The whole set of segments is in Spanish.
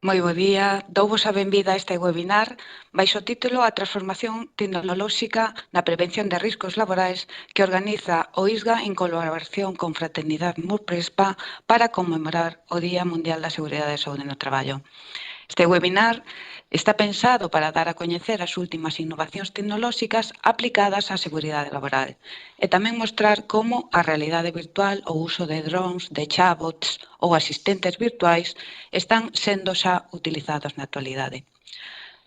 Moi bo día, douvos a benvida a este webinar baixo o título A transformación tecnolóxica na prevención de riscos laborais que organiza o ISGA en colaboración con Fraternidade Murprespa para conmemorar o Día Mundial da Seguridade e Saúde no Traballo. Este webinar está pensado para dar a coñecer as últimas innovacións tecnolóxicas aplicadas á seguridade laboral e tamén mostrar como a realidade virtual, o uso de drones, de chatbots ou asistentes virtuais están sendo xa utilizados na actualidade.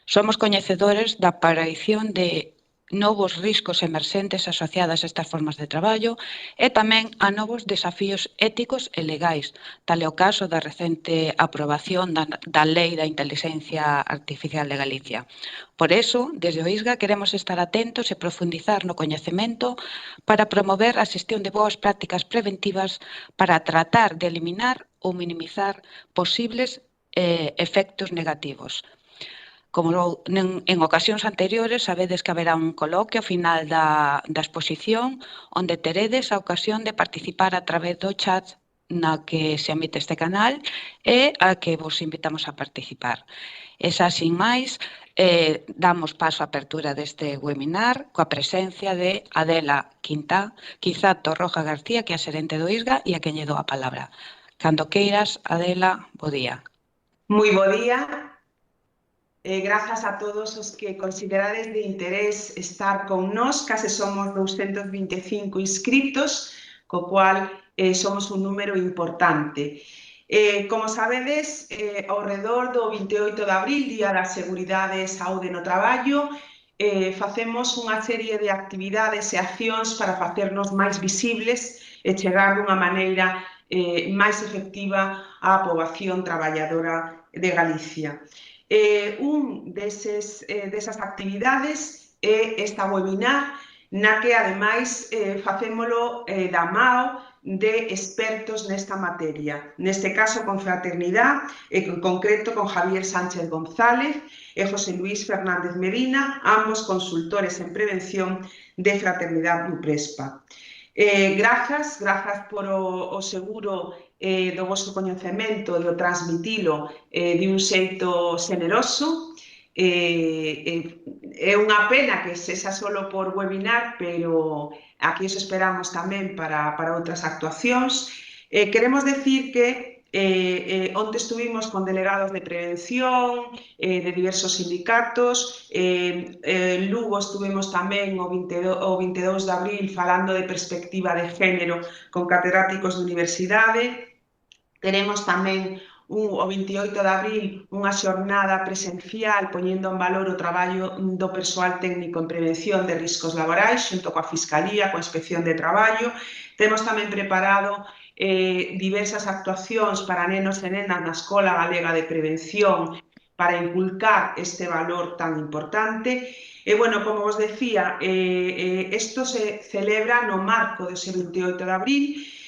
Somos coñecedores da aparición de novos riscos emerxentes asociados a estas formas de traballo e tamén a novos desafíos éticos e legais, tal é o caso da recente aprobación da Lei da Inteligencia Artificial de Galicia. Por eso, desde o ISGA queremos estar atentos e profundizar no coñecemento para promover a xestión de boas prácticas preventivas para tratar de eliminar ou minimizar posibles efectos negativos. Como en ocasións anteriores, sabedes que haberá un coloquio ao final da exposición onde teredes a ocasión de participar a través do chat na que se emite este canal e a que vos invitamos a participar. E xa, sin máis, damos paso á apertura deste webinar coa presencia de Adela Quizá Torroja García, que é a xerente do ISGA e a quen lle dou a palabra. Cando queiras, Adela, bo día. Moi bo día. Grazas a todos os que considerades de interés estar con nós, case somos 225 inscritos, co cual somos un número importante. Como sabedes, ao redor do 28 de abril, Día da Seguridade e Saúde no Traballo, facemos unha serie de actividades e accións para facernos máis visibles e chegar dunha maneira máis efectiva á poboación traballadora de Galicia. Desas actividades é esta webinar na que, ademais, facémolo da mao de expertos nesta materia. Neste caso, con Fraternidade, en concreto con Javier Sánchez González e José Luis Fernández Medina, ambos consultores en prevención de Fraternidade Murprespa. Grazas por o seguro do vosso coñecemento e o transmitilo de un xeito xeneroso. É unha pena que sexa solo por webinar, pero aquí os esperamos tamén para outras actuacións. Queremos decir que onde estuvimos con delegados de prevención, de diversos sindicatos, en Lugo estuvemos tamén o 22 de abril falando de perspectiva de género con catedráticos de universidade. Teremos tamén o 28 de abril unha xornada presencial poñendo en valor o traballo do persoal técnico en prevención de riscos laborais xunto coa Fiscalía, coa Inspección de Traballo. Temos tamén preparado diversas actuacións para nenos e nenas na Escola Galega de Prevención para inculcar este valor tan importante. E, bueno, como vos decía, isto se celebra no marco dese 28 de abril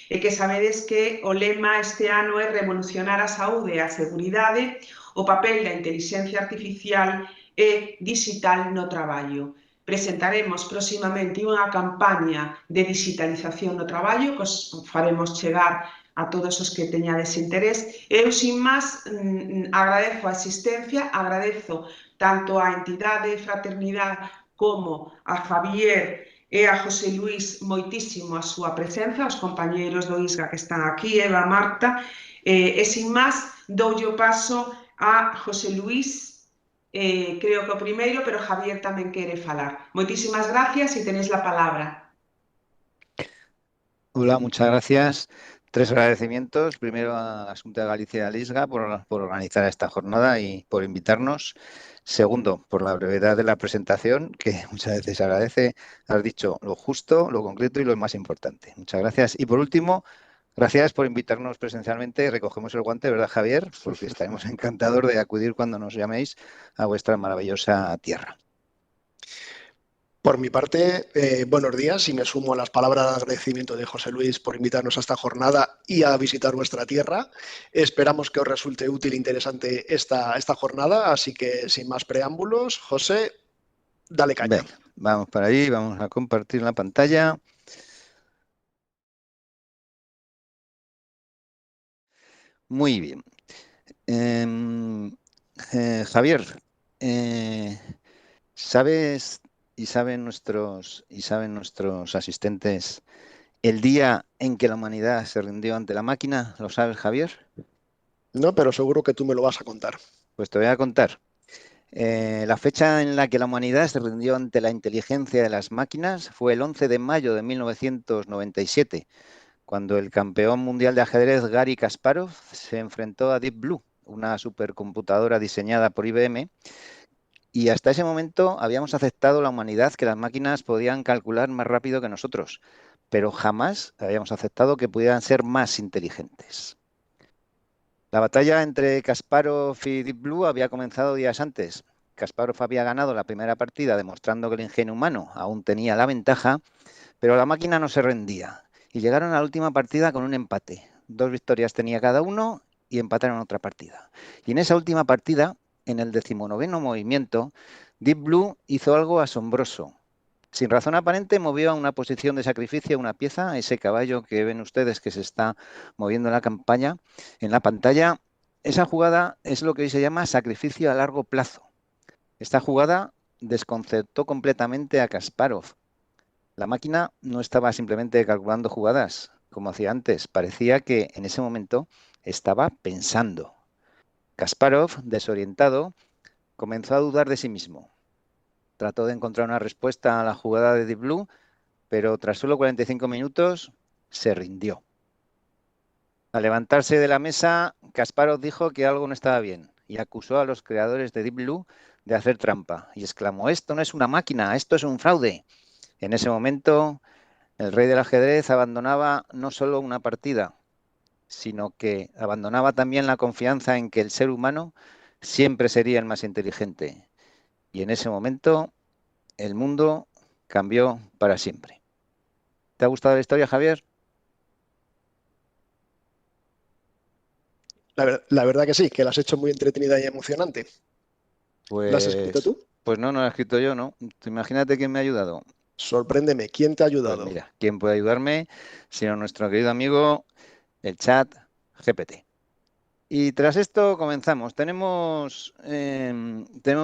e que sabedes que o lema este ano é revolucionar a saúde e a seguridade, o papel da inteligencia artificial e digital no traballo. Presentaremos próximamente unha campaña de digitalización no traballo que os faremos chegar a todos os que teñades interés. Eu, sin máis, agradezo a asistencia, agradezo tanto á entidade Fraternidade como a Javier e a José Luis moitísimo a súa presenza, os compañeiros do ISGA que están aquí, Eva, Marta, e sin máis doulle o paso a José Luis, creo que o primeiro, pero Javier tamén quere falar. Moitísimas gracias e tenéis la palabra. Hola, muchas gracias. 3 agradecimientos. Primero a la Xunta de Galicia y al ISGA por organizar esta jornada y por invitarnos. Segundo, por la brevedad de la presentación, que muchas veces se agradece. Has dicho lo justo, lo concreto y lo más importante. Muchas gracias. Y por último, gracias por invitarnos presencialmente. Recogemos el guante, ¿verdad, Javier? Porque estaremos encantados de acudir cuando nos llaméis a vuestra maravillosa tierra. Por mi parte, buenos días y me sumo a las palabras de agradecimiento de José Luis por invitarnos a esta jornada y a visitar vuestra tierra. Esperamos que os resulte útil e interesante esta jornada, así que sin más preámbulos, José, dale caña. Venga, vamos para ahí, vamos a compartir la pantalla. Muy bien. Javier, ¿sabes y saben nuestros asistentes el día en que la humanidad se rindió ante la máquina? ¿Lo sabes, Javier? No, pero seguro que tú me lo vas a contar. Pues te voy a contar. La fecha en la que la humanidad se rindió ante la inteligencia de las máquinas fue el 11 de mayo de 1997, cuando el campeón mundial de ajedrez Garry Kasparov se enfrentó a Deep Blue, una supercomputadora diseñada por IBM, y hasta ese momento habíamos aceptado la humanidad que las máquinas podían calcular más rápido que nosotros, pero jamás habíamos aceptado que pudieran ser más inteligentes. La batalla entre Kasparov y Deep Blue había comenzado días antes. Kasparov había ganado la primera partida demostrando que el ingenio humano aún tenía la ventaja, pero la máquina no se rendía y llegaron a la última partida con un empate. 2 victorias tenía cada uno y empataron otra partida. Y en esa última partida, en el 19º movimiento, Deep Blue hizo algo asombroso. Sin razón aparente, movió a una posición de sacrificio una pieza, ese caballo que ven ustedes que se está moviendo en la pantalla. Esa jugada es lo que hoy se llama sacrificio a largo plazo. Esta jugada desconcertó completamente a Kasparov. La máquina no estaba simplemente calculando jugadas, como hacía antes. Parecía que en ese momento estaba pensando. Kasparov, desorientado, comenzó a dudar de sí mismo. Trató de encontrar una respuesta a la jugada de Deep Blue, pero tras solo 45 minutos se rindió. Al levantarse de la mesa, Kasparov dijo que algo no estaba bien y acusó a los creadores de Deep Blue de hacer trampa y exclamó: «Esto no es una máquina, esto es un fraude». En ese momento, el rey del ajedrez abandonaba no solo una partida, sino que abandonaba también la confianza en que el ser humano siempre sería el más inteligente. Y en ese momento, el mundo cambió para siempre. ¿Te ha gustado la historia, Javier? La verdad que sí, que la has hecho muy entretenida y emocionante. ¿La has escrito tú? Pues no, no la he escrito yo, ¿no? Imagínate quién me ha ayudado. Sorpréndeme, ¿quién te ha Pues ayudado? mira, ¿quién puede ayudarme? Sino nuestro querido amigo, el chat GPT. Y tras esto comenzamos. Tenemos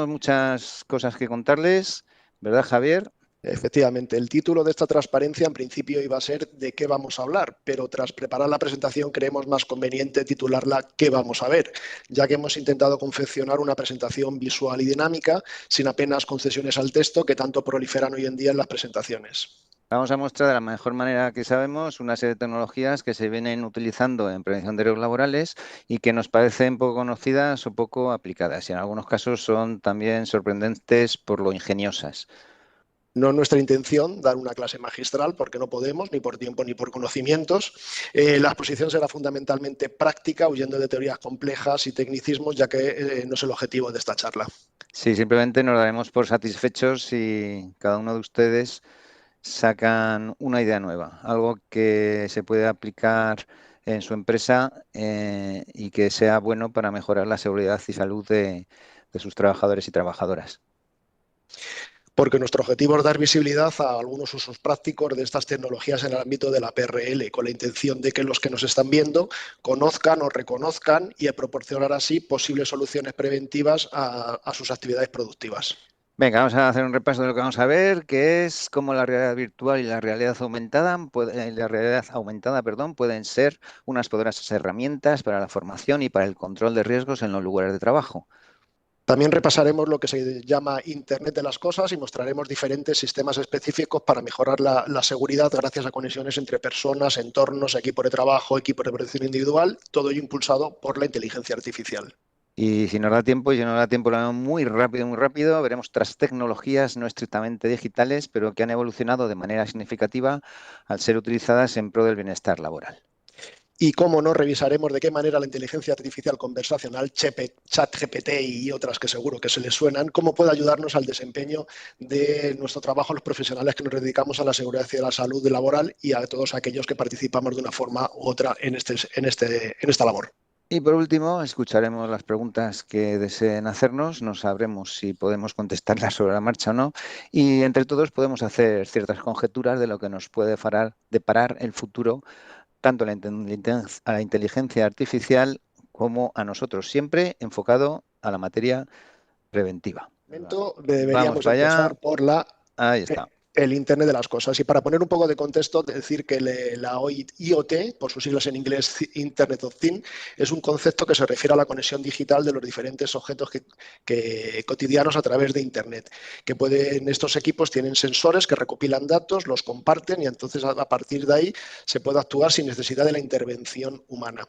muchas cosas que contarles, ¿verdad, Javier? Efectivamente, el título de esta transparencia en principio iba a ser ¿de qué vamos a hablar? Pero tras preparar la presentación creemos más conveniente titularla ¿qué vamos a ver? Ya que hemos intentado confeccionar una presentación visual y dinámica sin apenas concesiones al texto que tanto proliferan hoy en día en las presentaciones. Vamos a mostrar de la mejor manera que sabemos una serie de tecnologías que se vienen utilizando en prevención de riesgos laborales y que nos parecen poco conocidas o poco aplicadas. Y en algunos casos son también sorprendentes por lo ingeniosas. No es nuestra intención dar una clase magistral porque no podemos, ni por tiempo ni por conocimientos. La exposición será fundamentalmente práctica, huyendo de teorías complejas y tecnicismos, ya que no es el objetivo de esta charla. Sí, simplemente nos daremos por satisfechos si cada uno de ustedes sacan una idea nueva, algo que se puede aplicar en su empresa y que sea bueno para mejorar la seguridad y salud de sus trabajadores y trabajadoras. Porque nuestro objetivo es dar visibilidad a algunos usos prácticos de estas tecnologías en el ámbito de la PRL, con la intención de que los que nos están viendo conozcan o reconozcan y proporcionar así posibles soluciones preventivas a sus actividades productivas. Venga, vamos a hacer un repaso de lo que vamos a ver, que es cómo la realidad virtual y la realidad aumentada, pueden ser unas poderosas herramientas para la formación y para el control de riesgos en los lugares de trabajo. También repasaremos lo que se llama Internet de las Cosas y mostraremos diferentes sistemas específicos para mejorar la seguridad gracias a conexiones entre personas, entornos, equipos de trabajo, equipos de protección individual, todo ello impulsado por la inteligencia artificial. Y si nos da tiempo, lo vemos muy rápido, veremos otras tecnologías no estrictamente digitales, pero que han evolucionado de manera significativa al ser utilizadas en pro del bienestar laboral. Y cómo no, revisaremos de qué manera la inteligencia artificial conversacional, ChatGPT y otras que seguro que se les suenan, cómo puede ayudarnos al desempeño de nuestro trabajo, los profesionales que nos dedicamos a la seguridad y a la salud laboral y a todos aquellos que participamos de una forma u otra en esta labor. Y por último, escucharemos las preguntas que deseen hacernos, no sabremos si podemos contestarlas sobre la marcha o no, y entre todos podemos hacer ciertas conjeturas de lo que nos puede deparar el futuro, tanto a la inteligencia artificial como a nosotros, siempre enfocado a la materia preventiva. Deberíamos empezar por Ahí está. el Internet de las cosas. Y para poner un poco de contexto, decir que la IoT, por sus siglas en inglés Internet of Things, es un concepto que se refiere a la conexión digital de los diferentes objetos que cotidianos a través de Internet. Estos equipos tienen sensores que recopilan datos, los comparten y entonces a partir de ahí se puede actuar sin necesidad de la intervención humana.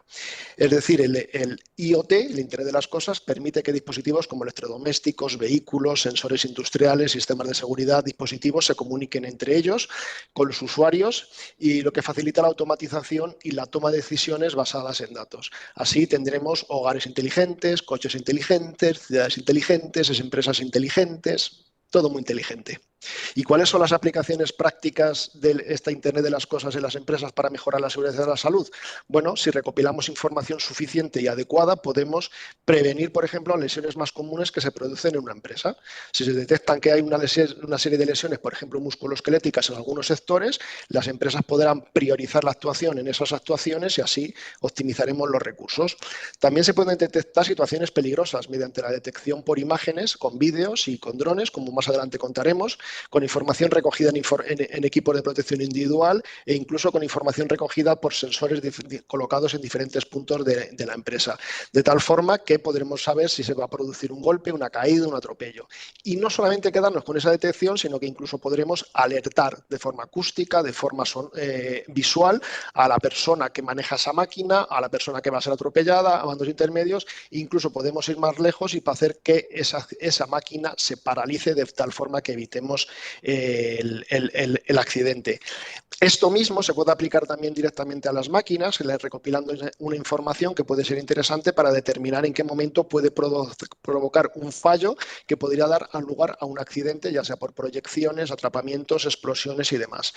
Es decir, el IoT, el Internet de las cosas, permite que dispositivos como electrodomésticos, vehículos, sensores industriales, sistemas de seguridad, dispositivos se comuniquen entre ellos, con los usuarios, y lo que facilita la automatización y la toma de decisiones basadas en datos. Así tendremos hogares inteligentes, coches inteligentes, ciudades inteligentes, empresas inteligentes, todo muy inteligente. ¿Y cuáles son las aplicaciones prácticas de esta Internet de las cosas en las empresas para mejorar la seguridad de la salud? Bueno, si recopilamos información suficiente y adecuada, podemos prevenir, por ejemplo, las lesiones más comunes que se producen en una empresa. Si se detectan que hay una serie de lesiones, por ejemplo, musculoesqueléticas en algunos sectores, las empresas podrán priorizar la actuación en esas actuaciones y así optimizaremos los recursos. También se pueden detectar situaciones peligrosas mediante la detección por imágenes, con vídeos y con drones, como más adelante contaremos, con información recogida en equipos de protección individual e incluso con información recogida por sensores colocados en diferentes puntos de la empresa, de tal forma que podremos saber si se va a producir un golpe, una caída, un atropello. Y no solamente quedarnos con esa detección, sino que incluso podremos alertar de forma acústica, de forma visual a la persona que maneja esa máquina, a la persona que va a ser atropellada, a bandos intermedios, e incluso podemos ir más lejos y hacer que esa máquina se paralice de tal forma que evitemos el accidente. Esto mismo se puede aplicar también directamente a las máquinas, recopilando una información que puede ser interesante para determinar en qué momento puede provocar un fallo que podría dar lugar a un accidente, ya sea por proyecciones, atrapamientos, explosiones y demás.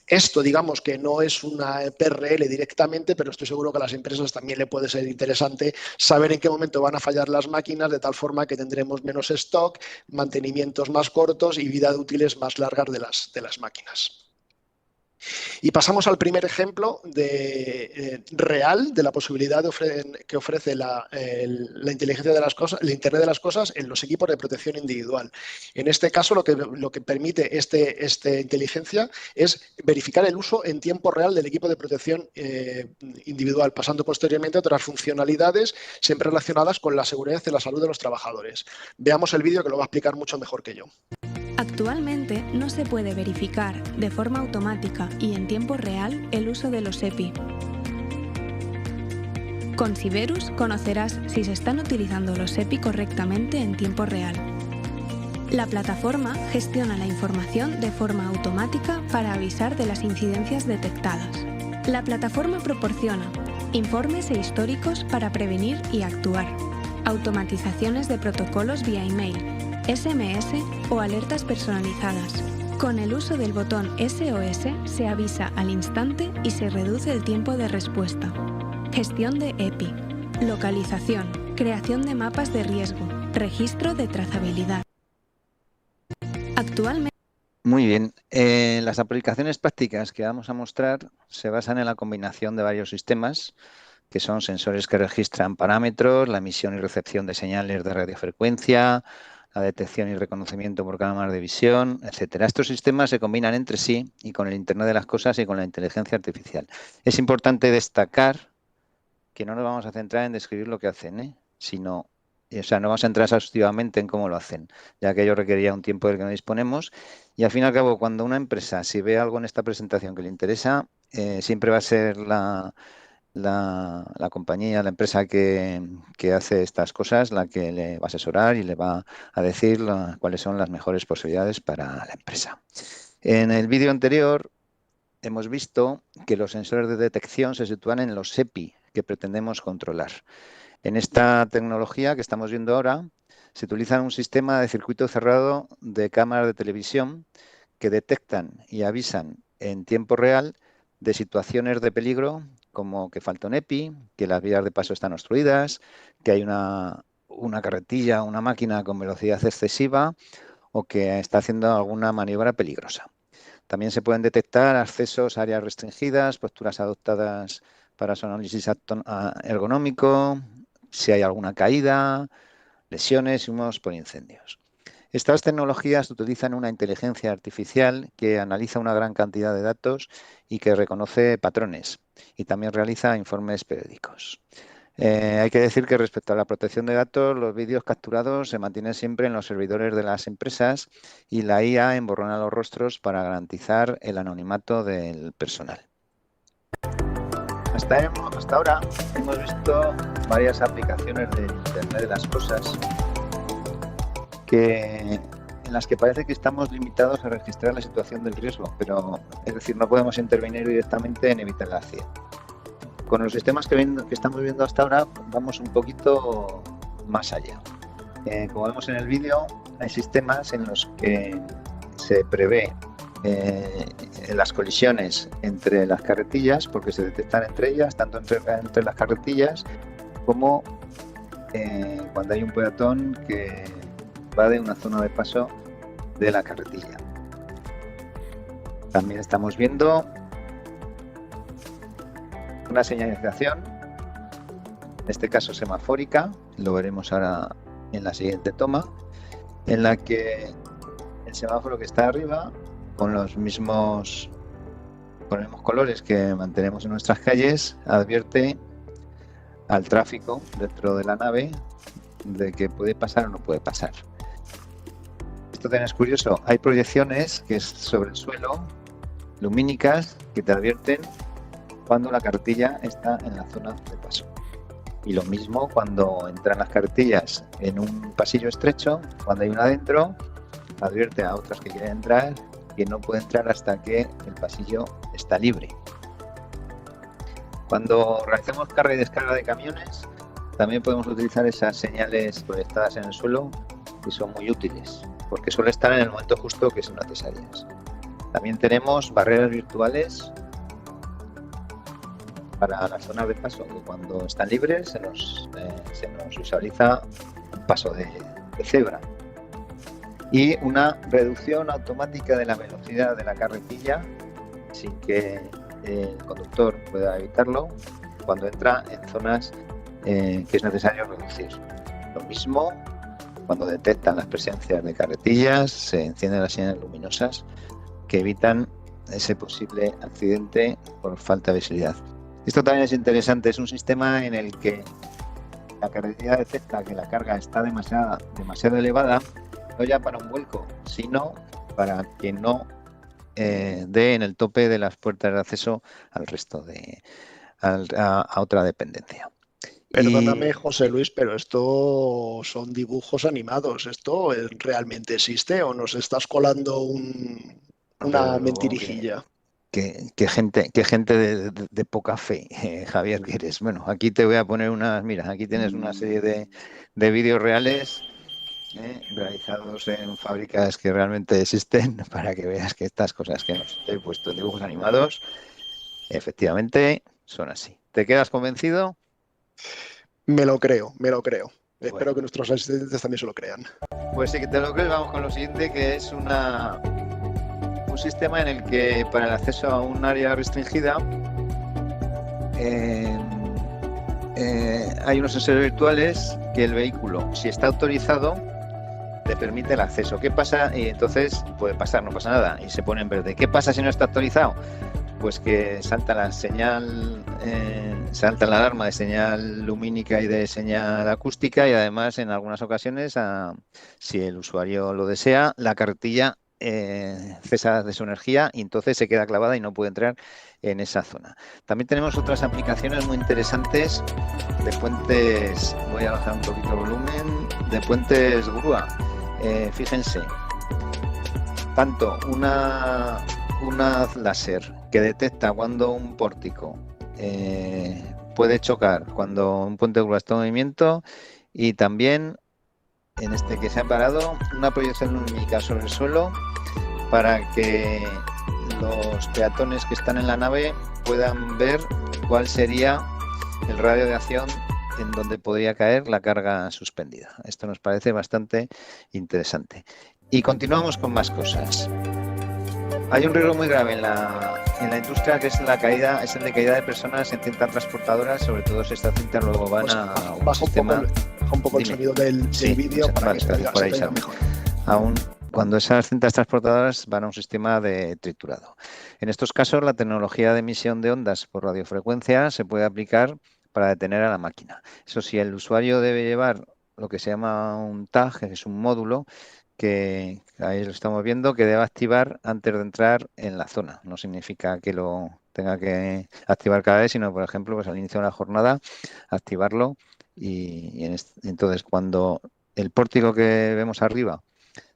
Esto, digamos que no es una PRL directamente, pero estoy seguro que a las empresas también le puede ser interesante saber en qué momento van a fallar las máquinas, de tal forma que tendremos menos stock, mantenimientos más cortos y vida útiles más largas de las máquinas. Y pasamos al primer ejemplo real de la posibilidad que ofrece la inteligencia de las cosas, el Internet de las cosas en los equipos de protección individual. En este caso, lo que permite esta inteligencia es verificar el uso en tiempo real del equipo de protección individual, pasando posteriormente a otras funcionalidades siempre relacionadas con la seguridad y la salud de los trabajadores. Veamos el vídeo que lo va a explicar mucho mejor que yo. Actualmente no se puede verificar de forma automática y en tiempo real el uso de los EPI. Con Siberus conocerás si se están utilizando los EPI correctamente en tiempo real. La plataforma gestiona la información de forma automática para avisar de las incidencias detectadas. La plataforma proporciona informes e históricos para prevenir y actuar, automatizaciones de protocolos vía email, SMS o alertas personalizadas. Con el uso del botón SOS se avisa al instante y se reduce el tiempo de respuesta. Gestión de EPI, localización, creación de mapas de riesgo, registro de trazabilidad. Actualmente. Muy bien. Las aplicaciones prácticas que vamos a mostrar se basan en la combinación de varios sistemas, que son sensores que registran parámetros, la emisión y recepción de señales de radiofrecuencia, la detección y reconocimiento por cámaras de visión, etcétera. Estos sistemas se combinan entre sí y con el Internet de las cosas y con la inteligencia artificial. Es importante destacar que no nos vamos a centrar en describir lo que hacen, no vamos a entrar exhaustivamente en cómo lo hacen, ya que ello requeriría un tiempo del que no disponemos. Y al fin y al cabo, cuando una empresa, si ve algo en esta presentación que le interesa, siempre va a ser la compañía, la empresa que hace estas cosas, la que le va a asesorar y le va a decir cuáles son las mejores posibilidades para la empresa. En el vídeo anterior hemos visto que los sensores de detección se sitúan en los EPI que pretendemos controlar. En esta tecnología que estamos viendo ahora, se utiliza un sistema de circuito cerrado de cámaras de televisión que detectan y avisan en tiempo real de situaciones de peligro, como que falta un EPI, que las vías de paso están obstruidas, que hay una carretilla, una máquina con velocidad excesiva o que está haciendo alguna maniobra peligrosa. También se pueden detectar accesos a áreas restringidas, posturas adoptadas para su análisis ergonómico, si hay alguna caída, lesiones y humos por incendios. Estas tecnologías utilizan una inteligencia artificial que analiza una gran cantidad de datos y que reconoce patrones y también realiza informes periódicos. Hay que decir que respecto a la protección de datos, los vídeos capturados se mantienen siempre en los servidores de las empresas y la IA emborrona los rostros para garantizar el anonimato del personal. Hasta ahora hemos visto varias aplicaciones de Internet de las Cosas en las que parece que estamos limitados a registrar la situación del riesgo, pero es decir, no podemos intervenir directamente en evitar el accidente. Con los sistemas que estamos viendo hasta ahora vamos un poquito más allá. Como vemos en el vídeo, hay sistemas en los que se prevé las colisiones entre las carretillas, porque se detectan entre ellas, tanto entre las carretillas como cuando hay un peatón que va de una zona de paso de la carretilla. También estamos viendo una señalización, en este caso semafórica, lo veremos ahora en la siguiente toma, en la que el semáforo que está arriba, con los mismos colores que mantenemos en nuestras calles, advierte al tráfico dentro de la nave de que puede pasar o no puede pasar. Esto también es curioso, hay proyecciones que es sobre el suelo, lumínicas, que te advierten cuando la carretilla está en la zona de paso. Y lo mismo cuando entran las carretillas en un pasillo estrecho, cuando hay una adentro, advierte a otras que quieren entrar que no puede entrar hasta que el pasillo está libre. Cuando realizamos carga y descarga de camiones, también podemos utilizar esas señales proyectadas en el suelo, que son muy útiles, porque suelen estar en el momento justo que son necesarias. También tenemos barreras virtuales para las zonas de paso, que cuando están libres se nos visualiza un paso de cebra. Y una reducción automática de la velocidad de la carretilla sin que el conductor pueda evitarlo cuando entra en zonas que es necesario reducir. Lo mismo cuando detectan las presencias de carretillas, se encienden las señales luminosas que evitan ese posible accidente por falta de visibilidad. Esto también es interesante, es un sistema en el que la carretilla detecta que la carga está demasiado elevada, no ya para un vuelco, sino para que no dé en el tope de las puertas de acceso al resto a otra dependencia. Perdóname, José Luis, pero esto son dibujos animados. ¿Esto realmente existe o nos estás colando una mentirijilla? ¿Qué gente de poca fe, Javier, que eres? Bueno, aquí te voy a poner mira, aquí tienes una serie de vídeos reales realizados en fábricas que realmente existen para que veas que estas cosas que nos he puesto en dibujos animados efectivamente son así. ¿Te quedas convencido? Me lo creo. Bueno. Espero que nuestros asistentes también se lo crean. Pues sí que te lo crees. Vamos con lo siguiente, que es un sistema en el que para el acceso a un área restringida hay unos sensores virtuales que el vehículo, si está autorizado, le permite el acceso. ¿Qué pasa? Y entonces puede pasar, no pasa nada, y se pone en verde. ¿Qué pasa si no está autorizado? Pues que salta la alarma de señal lumínica y de señal acústica, y además en algunas ocasiones, si el usuario lo desea, la carretilla cesa de su energía y entonces se queda clavada y no puede entrar en esa zona. También tenemos otras aplicaciones muy interesantes de puentes, voy a bajar un poquito el volumen, de puentes grúa. Fíjense, tanto una láser que detecta cuando un pórtico puede chocar, cuando un puente de grúa está en movimiento, y también en este que se ha parado, una proyección lumínica sobre el suelo para que los peatones que están en la nave puedan ver cuál sería el radio de acción en donde podría caer la carga suspendida. Esto nos parece bastante interesante. Y continuamos con más cosas. Hay un riesgo muy grave en la industria, que es la caída, es el de caída de personas en cintas transportadoras, sobre todo si estas cintas luego van a un sistema... Baja un poco el sonido del vídeo para que se oiga mejor. Aún cuando esas cintas transportadoras van a un sistema de triturado. En estos casos, la tecnología de emisión de ondas por radiofrecuencia se puede aplicar para detener a la máquina. Eso sí, el usuario debe llevar lo que se llama un tag, que es un módulo, que ahí lo estamos viendo, que debe activar antes de entrar en la zona. No significa que lo tenga que activar cada vez, sino, por ejemplo, pues al inicio de la jornada, activarlo y entonces cuando el pórtico que vemos arriba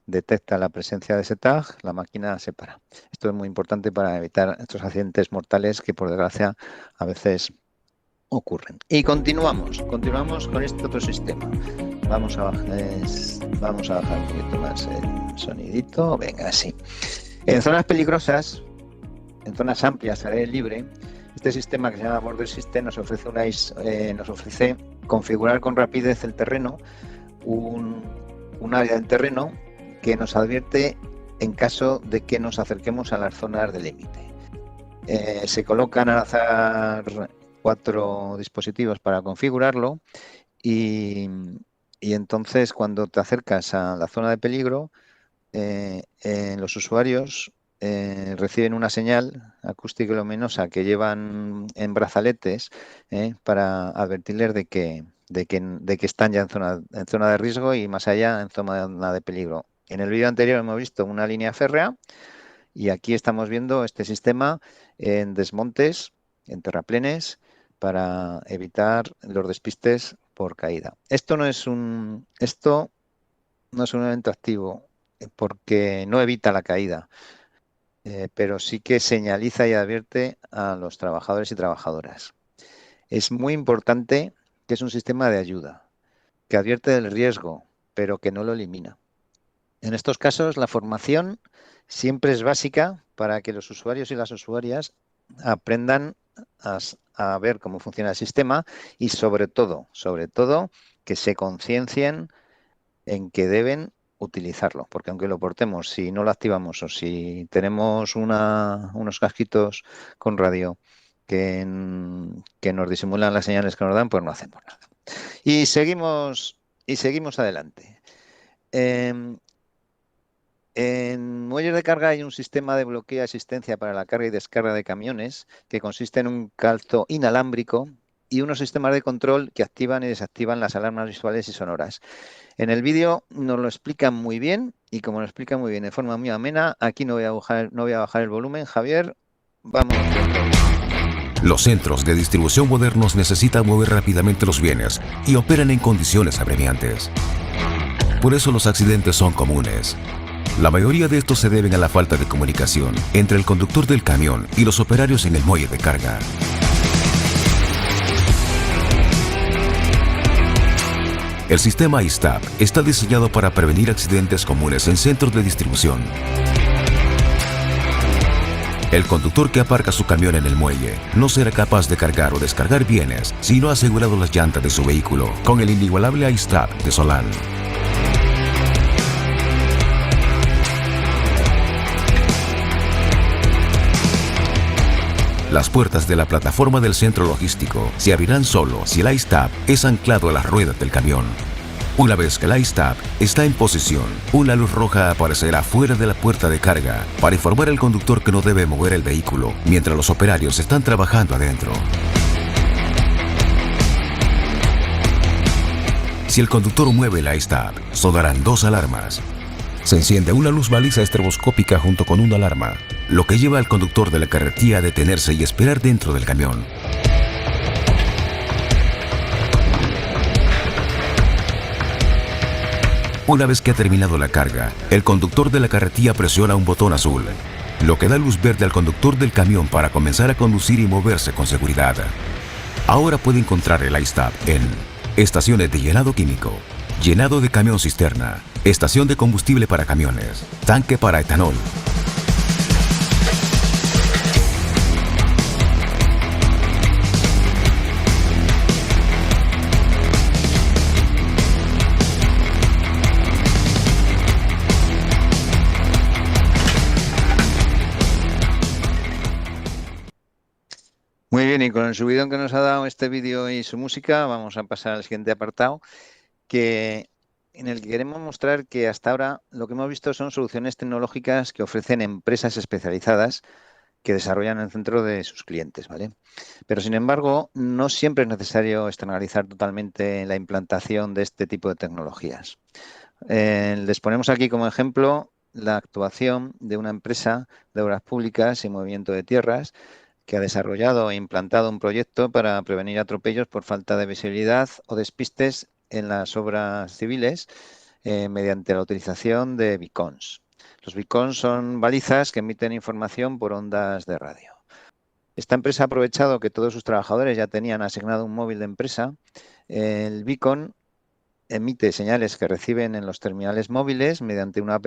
detecta la presencia de ese tag, la máquina se para. Esto es muy importante para evitar estos accidentes mortales que, por desgracia, a veces ocurren. Y continuamos con este otro sistema. Vamos a bajar un poquito más el sonidito. Venga, así. En zonas peligrosas, en zonas amplias, al aire libre, este sistema que se llama Border System nos ofrece configurar con rapidez el terreno, un área del terreno que nos advierte en caso de que nos acerquemos a las zonas de límite. Se colocan al azar 4 dispositivos para configurarlo y entonces cuando te acercas a la zona de peligro, los usuarios reciben una señal acústica y luminosa que llevan en brazaletes para advertirles de que están ya en zona de riesgo y más allá en zona de peligro. En el vídeo anterior hemos visto una línea férrea y aquí estamos viendo este sistema en desmontes, en terraplenes, para evitar los despistes por caída. Esto no es un evento activo porque no evita la caída, pero sí que señaliza y advierte a los trabajadores y trabajadoras. Es muy importante que es un sistema de ayuda, que advierte del riesgo, pero que no lo elimina. En estos casos, la formación siempre es básica para que los usuarios y las usuarias aprendan a ver cómo funciona el sistema y sobre todo, que se conciencien en que deben utilizarlo, porque aunque lo portemos, si no lo activamos o si tenemos unos casquitos con radio que nos disimulan las señales que nos dan, pues no hacemos nada. Y seguimos adelante. En muelles de carga hay un sistema de bloqueo y asistencia para la carga y descarga de camiones que consiste en un calzo inalámbrico y unos sistemas de control que activan y desactivan las alarmas visuales y sonoras. En el vídeo nos lo explican muy bien y como lo explican muy bien de forma muy amena, aquí no voy a bajar el volumen. Javier, vamos. Los centros de distribución modernos necesitan mover rápidamente los bienes y operan en condiciones apremiantes. Por eso los accidentes son comunes. La mayoría de estos se deben a la falta de comunicación entre el conductor del camión y los operarios en el muelle de carga. El sistema iSTAB está diseñado para prevenir accidentes comunes en centros de distribución. El conductor que aparca su camión en el muelle no será capaz de cargar o descargar bienes si no ha asegurado las llantas de su vehículo con el inigualable iSTAB de Solan. Las puertas de la plataforma del centro logístico se abrirán solo si el iSTAB es anclado a las ruedas del camión. Una vez que el iSTAB está en posición, una luz roja aparecerá fuera de la puerta de carga para informar al conductor que no debe mover el vehículo mientras los operarios están trabajando adentro. Si el conductor mueve el iSTAB, sonarán 2 alarmas. Se enciende una luz baliza estroboscópica junto con una alarma, lo que lleva al conductor de la carretilla a detenerse y esperar dentro del camión. Una vez que ha terminado la carga, el conductor de la carretilla presiona un botón azul, lo que da luz verde al conductor del camión para comenzar a conducir y moverse con seguridad. Ahora puede encontrar el iSTAB en estaciones de llenado químico, llenado de camión cisterna, estación de combustible para camiones, tanque para etanol. Muy bien, y con el subidón que nos ha dado este vídeo y su música, vamos a pasar al siguiente apartado, en el que queremos mostrar que hasta ahora lo que hemos visto son soluciones tecnológicas que ofrecen empresas especializadas que desarrollan en el centro de sus clientes, ¿vale? Pero, sin embargo, no siempre es necesario externalizar totalmente la implantación de este tipo de tecnologías. Les ponemos aquí como ejemplo la actuación de una empresa de obras públicas y movimiento de tierras que ha desarrollado e implantado un proyecto para prevenir atropellos por falta de visibilidad o despistes en las obras civiles mediante la utilización de beacons. Los beacons son balizas que emiten información por ondas de radio. Esta empresa ha aprovechado que todos sus trabajadores ya tenían asignado un móvil de empresa. El beacon emite señales que reciben en los terminales móviles mediante una app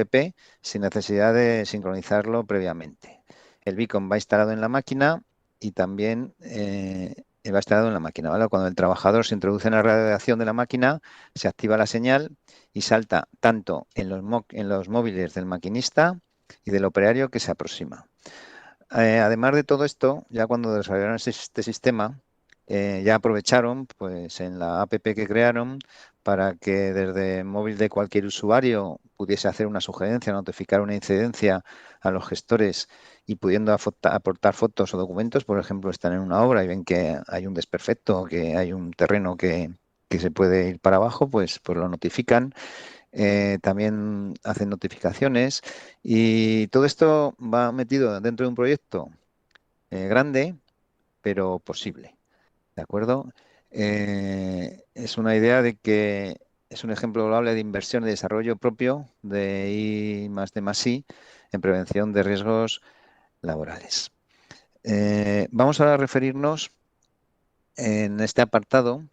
sin necesidad de sincronizarlo previamente. El beacon va instalado en la máquina y también va instalado en la máquina, ¿vale? Cuando el trabajador se introduce en la radiación de la máquina, se activa la señal y salta tanto en los móviles del maquinista y del operario que se aproxima. Además de todo esto, ya cuando desarrollaron este sistema, ya aprovecharon pues en la app que crearon para que desde el móvil de cualquier usuario pudiese hacer una sugerencia, notificar una incidencia a los gestores y pudiendo aportar fotos o documentos. Por ejemplo, están en una obra y ven que hay un desperfecto, que hay un terreno que se puede ir para abajo, pues lo notifican. También hacen notificaciones y todo esto va metido dentro de un proyecto grande, pero posible. ¿De acuerdo? Es una idea de que es un ejemplo global de inversión y desarrollo propio de I+D+I en prevención de riesgos laborales. Vamos ahora a referirnos en este apartado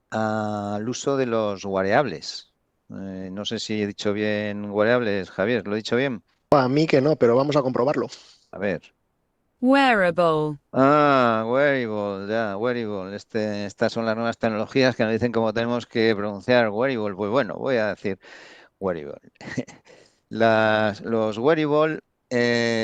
al uso de los wearables. No sé si he dicho bien wearables, Javier, ¿lo he dicho bien? A mí que no, pero vamos a comprobarlo. A ver. Wearable. Wearable, ya, wearable. Estas son las nuevas tecnologías que nos dicen cómo tenemos que pronunciar wearable. Pues bueno, voy a decir wearable. Los wearable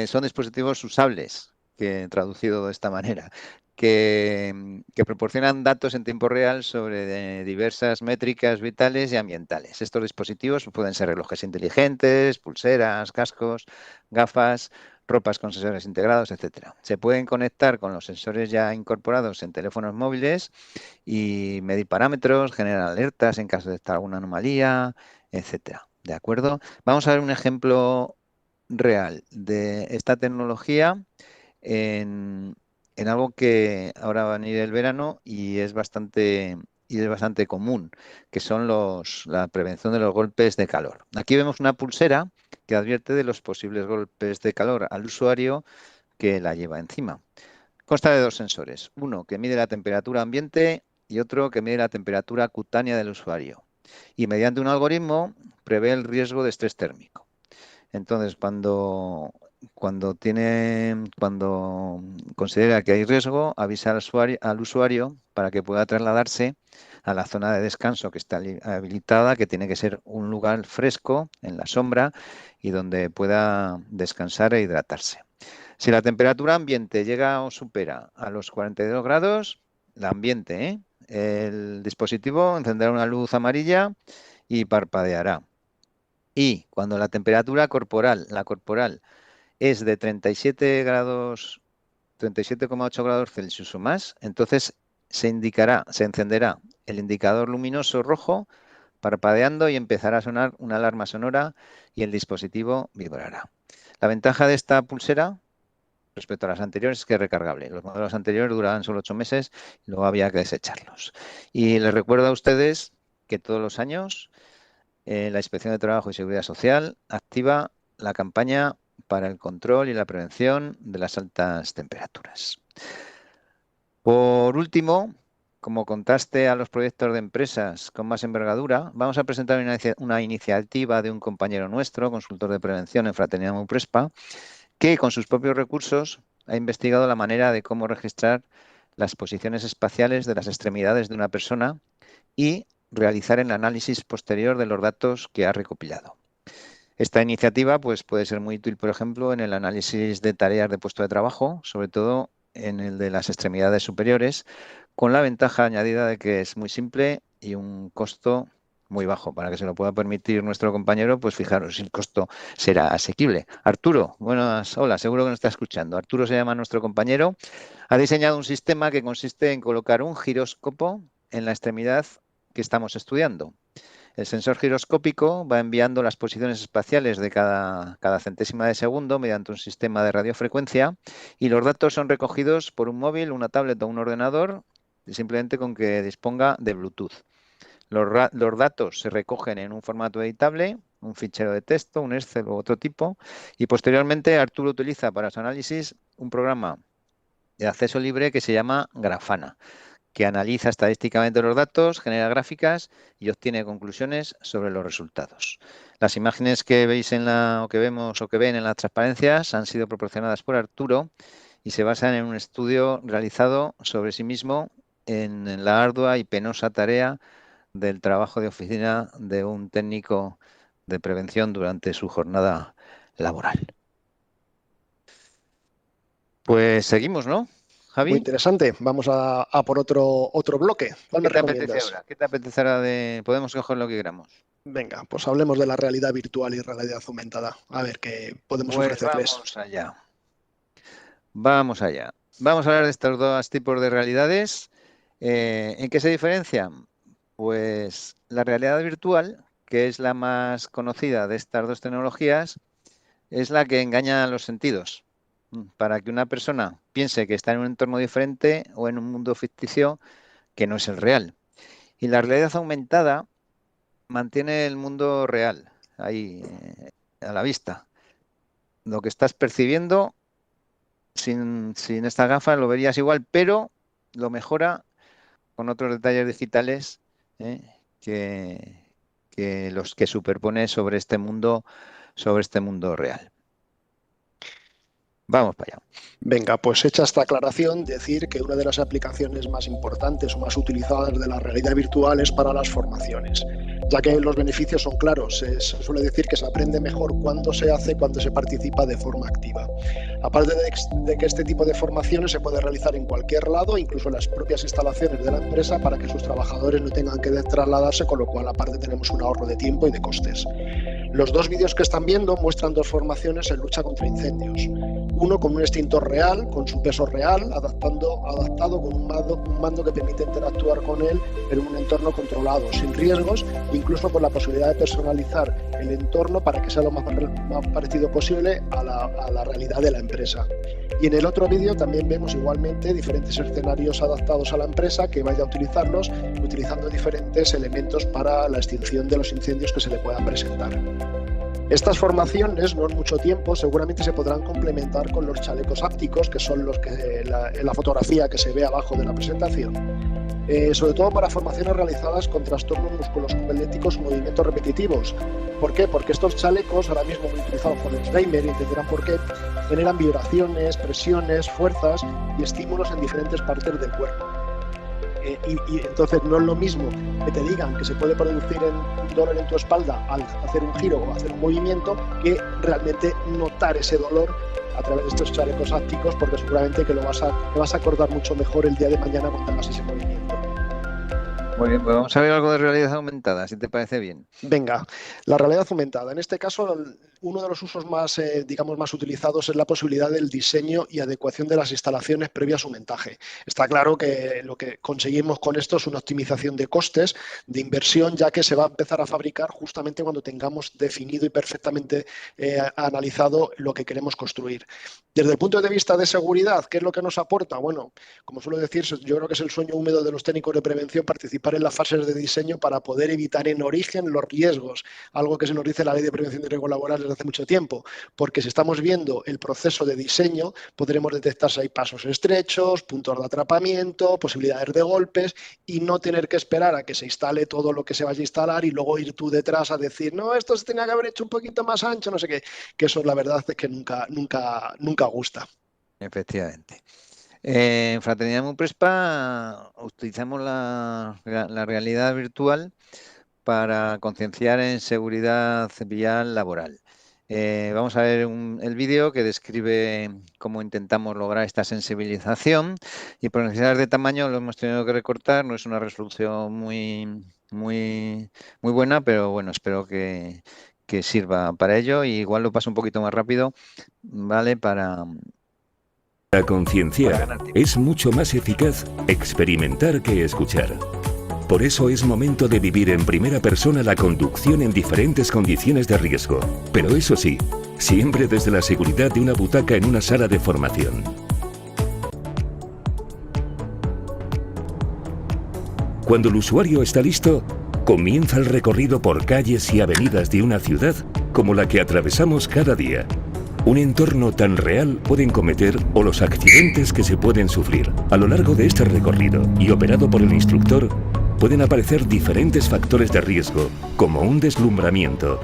son dispositivos usables, que traducido de esta manera, que proporcionan datos en tiempo real sobre diversas métricas vitales y ambientales. Estos dispositivos pueden ser relojes inteligentes, pulseras, cascos, gafas, ropas con sensores integrados, etcétera. Se pueden conectar con los sensores ya incorporados en teléfonos móviles y medir parámetros, generar alertas en caso de estar alguna anomalía, etcétera. ¿De acuerdo? Vamos a ver un ejemplo real de esta tecnología en algo que ahora va a venir el verano y es bastante común, que son la prevención de los golpes de calor. Aquí vemos una pulsera que advierte de los posibles golpes de calor al usuario que la lleva encima. Consta de dos sensores, uno que mide la temperatura ambiente y otro que mide la temperatura cutánea del usuario. Y mediante un algoritmo prevé el riesgo de estrés térmico. Entonces, cuando considera que hay riesgo, avisa al usuario para que pueda trasladarse a la zona de descanso que está habilitada, que tiene que ser un lugar fresco, en la sombra, y donde pueda descansar e hidratarse. Si la temperatura ambiente llega o supera a los 42 grados, el dispositivo encenderá una luz amarilla y parpadeará. Y cuando la temperatura corporal, es de 37 grados, 37,8 grados Celsius o más, entonces se encenderá el indicador luminoso rojo parpadeando y empezará a sonar una alarma sonora y el dispositivo vibrará. La ventaja de esta pulsera respecto a las anteriores es que es recargable. Los modelos anteriores duraban solo 8 meses y luego había que desecharlos. Y les recuerdo a ustedes que todos los años la Inspección de Trabajo y Seguridad Social activa la campaña para el control y la prevención de las altas temperaturas. Por último, como contraste a los proyectos de empresas con más envergadura, vamos a presentar una iniciativa de un compañero nuestro, consultor de prevención en Fraternidad Mauprespa, que con sus propios recursos ha investigado la manera de cómo registrar las posiciones espaciales de las extremidades de una persona y realizar el análisis posterior de los datos que ha recopilado. Esta iniciativa pues, puede ser muy útil, por ejemplo, en el análisis de tareas de puesto de trabajo, sobre todo en el de las extremidades superiores, con la ventaja añadida de que es muy simple y un costo muy bajo. Para que se lo pueda permitir nuestro compañero, pues fijaros, el costo será asequible. Arturo, buenas, hola, seguro que nos está escuchando. Arturo se llama nuestro compañero. Ha diseñado un sistema que consiste en colocar un giróscopo en la extremidad que estamos estudiando. El sensor giroscópico va enviando las posiciones espaciales de cada centésima de segundo mediante un sistema de radiofrecuencia y los datos son recogidos por un móvil, una tablet o un ordenador, simplemente con que disponga de Bluetooth. Los datos se recogen en un formato editable, un fichero de texto, un Excel u otro tipo, y posteriormente Arturo utiliza para su análisis un programa de acceso libre que se llama Grafana, que analiza estadísticamente los datos, genera gráficas y obtiene conclusiones sobre los resultados. Las imágenes que veis o que vemos o que ven en las transparencias han sido proporcionadas por Arturo y se basan en un estudio realizado sobre sí mismo en la ardua y penosa tarea del trabajo de oficina de un técnico de prevención durante su jornada laboral. Pues seguimos, ¿no, Javi? Muy interesante. Vamos a por otro bloque. ¿Cuál me recomiendas? Ahora? ¿Qué te apetece ahora podemos coger lo que queramos? Venga, pues hablemos de la realidad virtual y realidad aumentada. A ver qué podemos ofrecerles. Vamos allá. Vamos allá. Vamos a hablar de estos dos tipos de realidades. ¿En qué se diferencian? Pues la realidad virtual, que es la más conocida de estas dos tecnologías, es la que engaña a los sentidos para que una persona piense que está en un entorno diferente o en un mundo ficticio que no es el real. Y la realidad aumentada mantiene el mundo real ahí a la vista. Lo que estás percibiendo sin esta gafa lo verías igual, pero lo mejora con otros detalles digitales que los que superpone sobre este mundo real. Vamos para allá. Venga, pues hecha esta aclaración, decir que una de las aplicaciones más importantes o más utilizadas de la realidad virtual es para las formaciones, ya que los beneficios son claros. Se suele decir que se aprende mejor cuando se hace, cuando se participa de forma activa. Aparte de que este tipo de formaciones se puede realizar en cualquier lado, incluso en las propias instalaciones de la empresa, para que sus trabajadores no tengan que trasladarse, con lo cual aparte tenemos un ahorro de tiempo y de costes. Los dos vídeos que están viendo muestran dos formaciones en lucha contra incendios. Uno con un extintor real, con su peso real, adaptado con un mando que permite interactuar con él en un entorno controlado, sin riesgos, incluso con la posibilidad de personalizar el entorno para que sea lo más parecido posible a la realidad de la empresa. Y en el otro vídeo también vemos igualmente diferentes escenarios adaptados a la empresa que vaya a utilizarlos, utilizando diferentes elementos para la extinción de los incendios que se le puedan presentar. Estas formaciones, no en mucho tiempo, seguramente se podrán complementar con los chalecos ápticos, que son los que la fotografía que se ve abajo de la presentación. Sobre todo para formaciones realizadas con trastornos musculoesqueléticos o movimientos repetitivos. ¿Por qué? Porque estos chalecos, ahora mismo muy utilizados por Alzheimer, y entenderán por qué, generan vibraciones, presiones, fuerzas y estímulos en diferentes partes del cuerpo. Y entonces no es lo mismo que te digan que se puede producir un dolor en tu espalda al hacer un giro o hacer un movimiento, que realmente notar ese dolor a través de estos chalecos ápticos, porque seguramente que te vas a acordar mucho mejor el día de mañana cuando hagas ese movimiento. Muy bien, pues vamos a ver algo de realidad aumentada, si te parece bien. Venga, la realidad aumentada. En este caso, uno de los usos más utilizados es la posibilidad del diseño y adecuación de las instalaciones previa a su montaje. Está claro que lo que conseguimos con esto es una optimización de costes, de inversión, ya que se va a empezar a fabricar justamente cuando tengamos definido y perfectamente analizado lo que queremos construir. Desde el punto de vista de seguridad, ¿qué es lo que nos aporta? Bueno, como suelo decir, yo creo que es el sueño húmedo de los técnicos de prevención participar en las fases de diseño para poder evitar en origen los riesgos, algo que se nos dice la Ley de Prevención de Riesgos Laborales desde hace mucho tiempo, porque si estamos viendo el proceso de diseño, podremos detectar si hay pasos estrechos, puntos de atrapamiento, posibilidades de golpes, y no tener que esperar a que se instale todo lo que se vaya a instalar y luego ir tú detrás a decir, no, esto se tenía que haber hecho un poquito más ancho, no sé qué, que eso la verdad es que nunca gusta. Efectivamente. En Fraternidad Muprespa utilizamos la realidad virtual para concienciar en seguridad vial laboral. Vamos a ver el vídeo que describe cómo intentamos lograr esta sensibilización, y por necesidades de tamaño lo hemos tenido que recortar. No es una resolución muy buena, pero bueno, espero que sirva para ello. Y igual lo paso un poquito más rápido, ¿vale? Para concienciar ganar tiempo. es mucho más eficaz experimentar que escuchar. Por eso es momento de vivir en primera persona la conducción en diferentes condiciones de riesgo. Pero eso sí, siempre desde la seguridad de una butaca en una sala de formación. Cuando el usuario está listo, comienza el recorrido por calles y avenidas de una ciudad como la que atravesamos cada día. Un entorno tan real pueden cometer o los accidentes que se pueden sufrir. A lo largo de este recorrido y operado por el instructor, pueden aparecer diferentes factores de riesgo, como un deslumbramiento,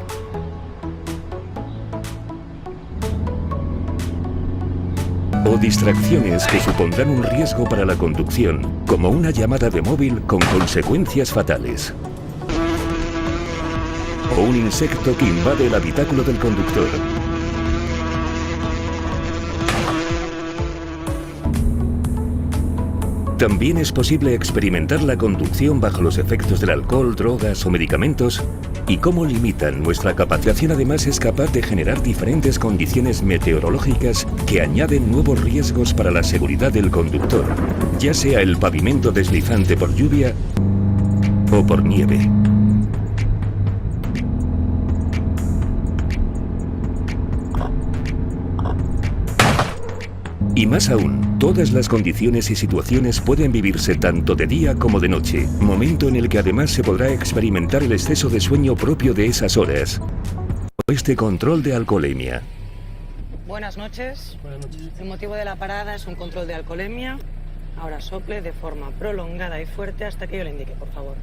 o distracciones que supondrán un riesgo para la conducción, como una llamada de móvil con consecuencias fatales, o un insecto que invade el habitáculo del conductor. También es posible experimentar la conducción bajo los efectos del alcohol, drogas o medicamentos y cómo limitan nuestra capacidad. Además es capaz de generar diferentes condiciones meteorológicas que añaden nuevos riesgos para la seguridad del conductor, ya sea el pavimento deslizante por lluvia o por nieve. Y más aún, todas las condiciones y situaciones pueden vivirse tanto de día como de noche, momento en el que además se podrá experimentar el exceso de sueño propio de esas horas. Este control de alcoholemia. Buenas noches. El motivo de la parada es un control de alcoholemia. Ahora sople de forma prolongada y fuerte hasta que yo le indique, por favor.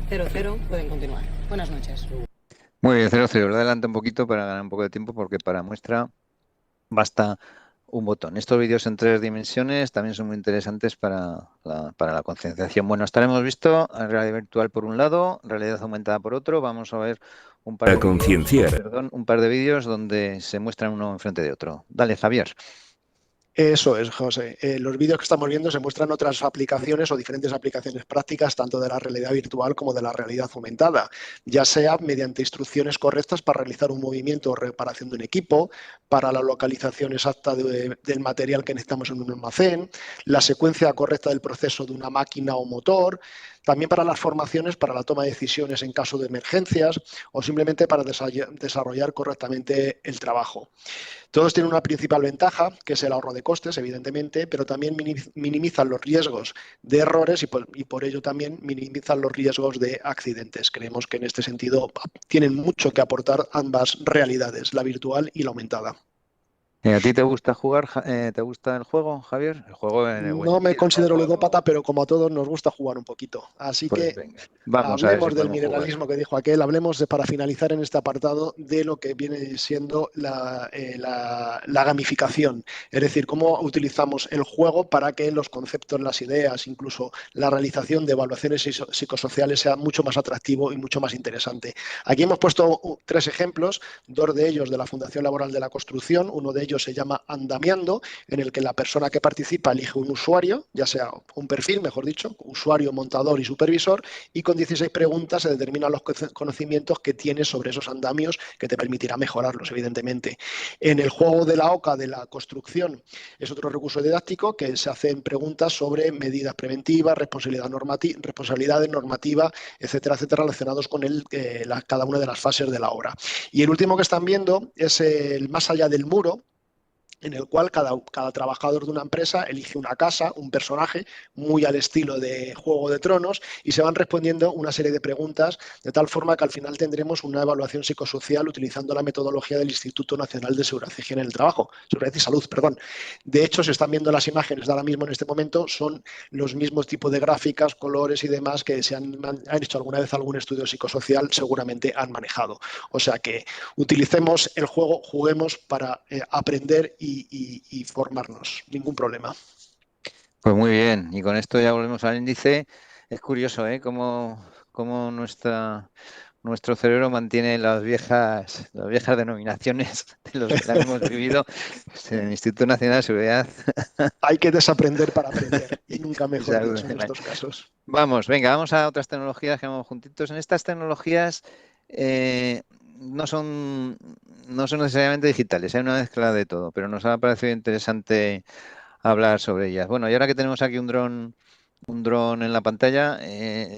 00, pueden continuar. Buenas noches. Muy bien, 00. Lo adelanto un poquito para ganar un poco de tiempo, porque para muestra basta un botón. Estos vídeos en 3 dimensiones también son muy interesantes para la concienciación. Bueno, hasta ahora hemos visto realidad virtual por un lado, realidad aumentada por otro. Vamos a ver un par de vídeos donde se muestran uno enfrente de otro. Dale, Javier. Eso es, José. Los vídeos que estamos viendo se muestran otras aplicaciones o diferentes aplicaciones prácticas, tanto de la realidad virtual como de la realidad aumentada, ya sea mediante instrucciones correctas para realizar un movimiento o reparación de un equipo, para la localización exacta del material que necesitamos en un almacén, la secuencia correcta del proceso de una máquina o motor, también para las formaciones, para la toma de decisiones en caso de emergencias o simplemente para desarrollar correctamente el trabajo. Todos tienen una principal ventaja, que es el ahorro de costes, evidentemente, pero también minimizan los riesgos de errores y por ello también minimizan los riesgos de accidentes. Creemos que en este sentido tienen mucho que aportar ambas realidades, la virtual y la aumentada. ¿A ti te gusta jugar? ¿Te gusta el juego, Javier? El juego no me considero ludópata, pero como a todos nos gusta jugar un poquito. Así pues que venga, vamos hablemos del mineralismo que dijo aquel, hablemos para finalizar en este apartado de lo que viene siendo la gamificación. Es decir, cómo utilizamos el juego para que los conceptos, las ideas, incluso la realización de evaluaciones psicosociales sea mucho más atractivo y mucho más interesante. Aquí hemos puesto 3 ejemplos, 2 de ellos de la Fundación Laboral de la Construcción, uno de ellos se llama Andamiando, en el que la persona que participa elige un usuario, ya sea un perfil, mejor dicho, usuario, montador y supervisor, y con 16 preguntas se determinan los conocimientos que tienes sobre esos andamios, que te permitirá mejorarlos, evidentemente. En el juego de la OCA de la construcción es otro recurso didáctico que se hacen preguntas sobre medidas preventivas, responsabilidades normativas, etcétera, etcétera, relacionados con cada una de las fases de la obra. Y el último que están viendo es el Más allá del muro, en el cual cada trabajador de una empresa elige una casa, un personaje, muy al estilo de Juego de Tronos, y se van respondiendo una serie de preguntas, de tal forma que al final tendremos una evaluación psicosocial utilizando la metodología del Instituto Nacional de Seguridad y Higiene en el Trabajo, Seguridad y Salud, perdón. De hecho, se están viendo las imágenes de ahora mismo en este momento, son los mismos tipos de gráficas, colores y demás que se han hecho alguna vez algún estudio psicosocial, seguramente han manejado. O sea que utilicemos el juego, juguemos para aprender y formarnos, ningún problema. Pues muy bien, y con esto ya volvemos al índice. Es curioso, cómo nuestra nuestro cerebro mantiene las viejas denominaciones de los que hemos vivido. Pues en el Instituto Nacional de Seguridad. Hay que desaprender para aprender, y nunca mejor Salud. dicho en estos casos. Vamos a otras tecnologías que vamos juntitos. En estas tecnologías no son necesariamente digitales, hay una mezcla de todo, pero nos ha parecido interesante hablar sobre ellas. Bueno, y ahora que tenemos aquí un dron en la pantalla,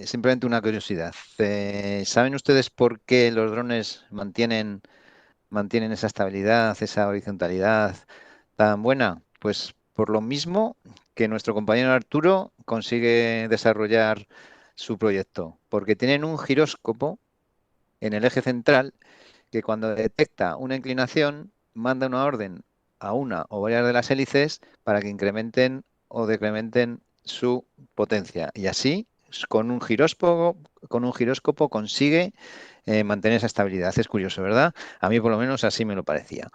simplemente una curiosidad. ¿Saben ustedes por qué los drones mantienen esa estabilidad, esa horizontalidad tan buena? Pues por lo mismo que nuestro compañero Arturo consigue desarrollar su proyecto, porque tienen un giróscopo en el eje central que cuando detecta una inclinación manda una orden a una o varias de las hélices para que incrementen o decrementen su potencia. Y así, con un giróscopo consigue mantener esa estabilidad. Es curioso, ¿verdad? A mí por lo menos así me lo parecía.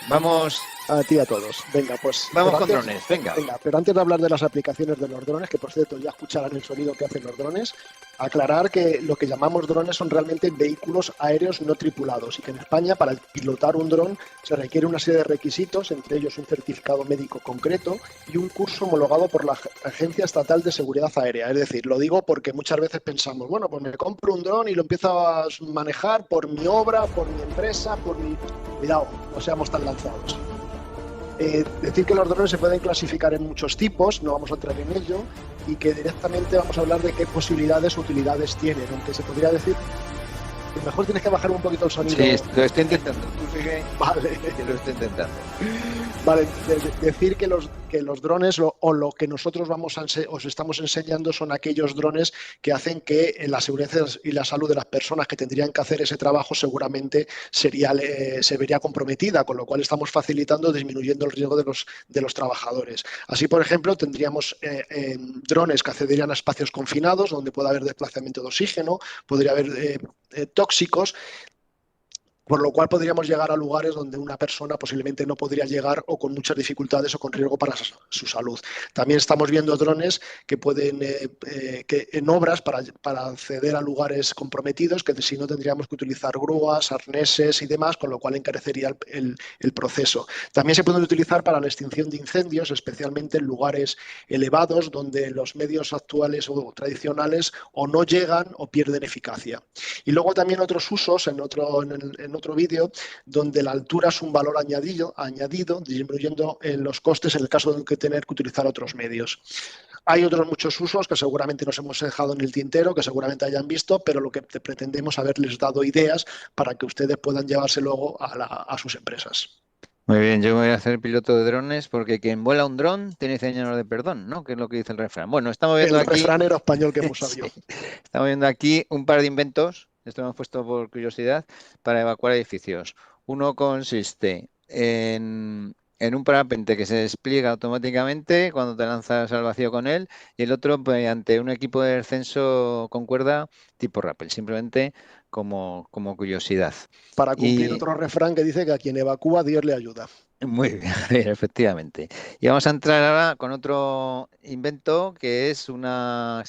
Vamos. A ti a todos. Venga, pues. Vamos con drones, venga. Pero antes de hablar de las aplicaciones de los drones, que por cierto ya escucharán el sonido que hacen los drones, aclarar que lo que llamamos drones son realmente vehículos aéreos no tripulados y que en España para pilotar un dron se requiere una serie de requisitos, entre ellos un certificado médico concreto y un curso homologado por la Agencia Estatal de Seguridad Aérea. Es decir, lo digo porque muchas veces pensamos, bueno, pues me compro un dron y lo empiezo a manejar por mi obra, por mi empresa, por mi... Cuidado, no seamos tan lanzados. Decir que los drones se pueden clasificar en muchos tipos, no vamos a entrar en ello, y que directamente vamos a hablar de qué posibilidades o utilidades tienen, aunque se podría decir que mejor tienes que bajar un poquito el sonido. Sí, lo estoy intentando. Tú sigue. Vale. Que lo estoy intentando. Vale, decir que los drones o lo que nosotros os estamos enseñando son aquellos drones que hacen que la seguridad y la salud de las personas que tendrían que hacer ese trabajo seguramente se vería comprometida, con lo cual estamos facilitando, disminuyendo el riesgo de los trabajadores. Así, por ejemplo, tendríamos drones que accederían a espacios confinados donde pueda haber desplazamiento de oxígeno, podría haber tóxicos, por lo cual podríamos llegar a lugares donde una persona posiblemente no podría llegar o con muchas dificultades o con riesgo para su salud. También estamos viendo drones que pueden, que en obras para acceder a lugares comprometidos, que si no tendríamos que utilizar grúas, arneses y demás, con lo cual encarecería el proceso. También se pueden utilizar para la extinción de incendios, especialmente en lugares elevados donde los medios actuales o tradicionales o no llegan o pierden eficacia. Y luego también otros usos en otro vídeo, donde la altura es un valor añadido, disminuyendo los costes en el caso de tener que utilizar otros medios. Hay otros muchos usos que seguramente nos hemos dejado en el tintero, que seguramente hayan visto, pero lo que pretendemos haberles dado ideas para que ustedes puedan llevarse luego a sus empresas. Muy bien, yo voy a hacer piloto de drones porque quien vuela un dron tiene 100 años de perdón, ¿no? Que es lo que dice el refrán. Bueno, estamos viendo el refranero español que hemos sabido. Sí. Estamos viendo aquí un par de inventos, esto lo hemos puesto por curiosidad, para evacuar edificios. Uno consiste en un parapente que se despliega automáticamente cuando te lanzas al vacío con él, y el otro mediante un equipo de descenso con cuerda tipo rappel, simplemente como curiosidad. Para cumplir otro refrán que dice que a quien evacúa Dios le ayuda. Muy bien, efectivamente. Y vamos a entrar ahora con otro invento que es se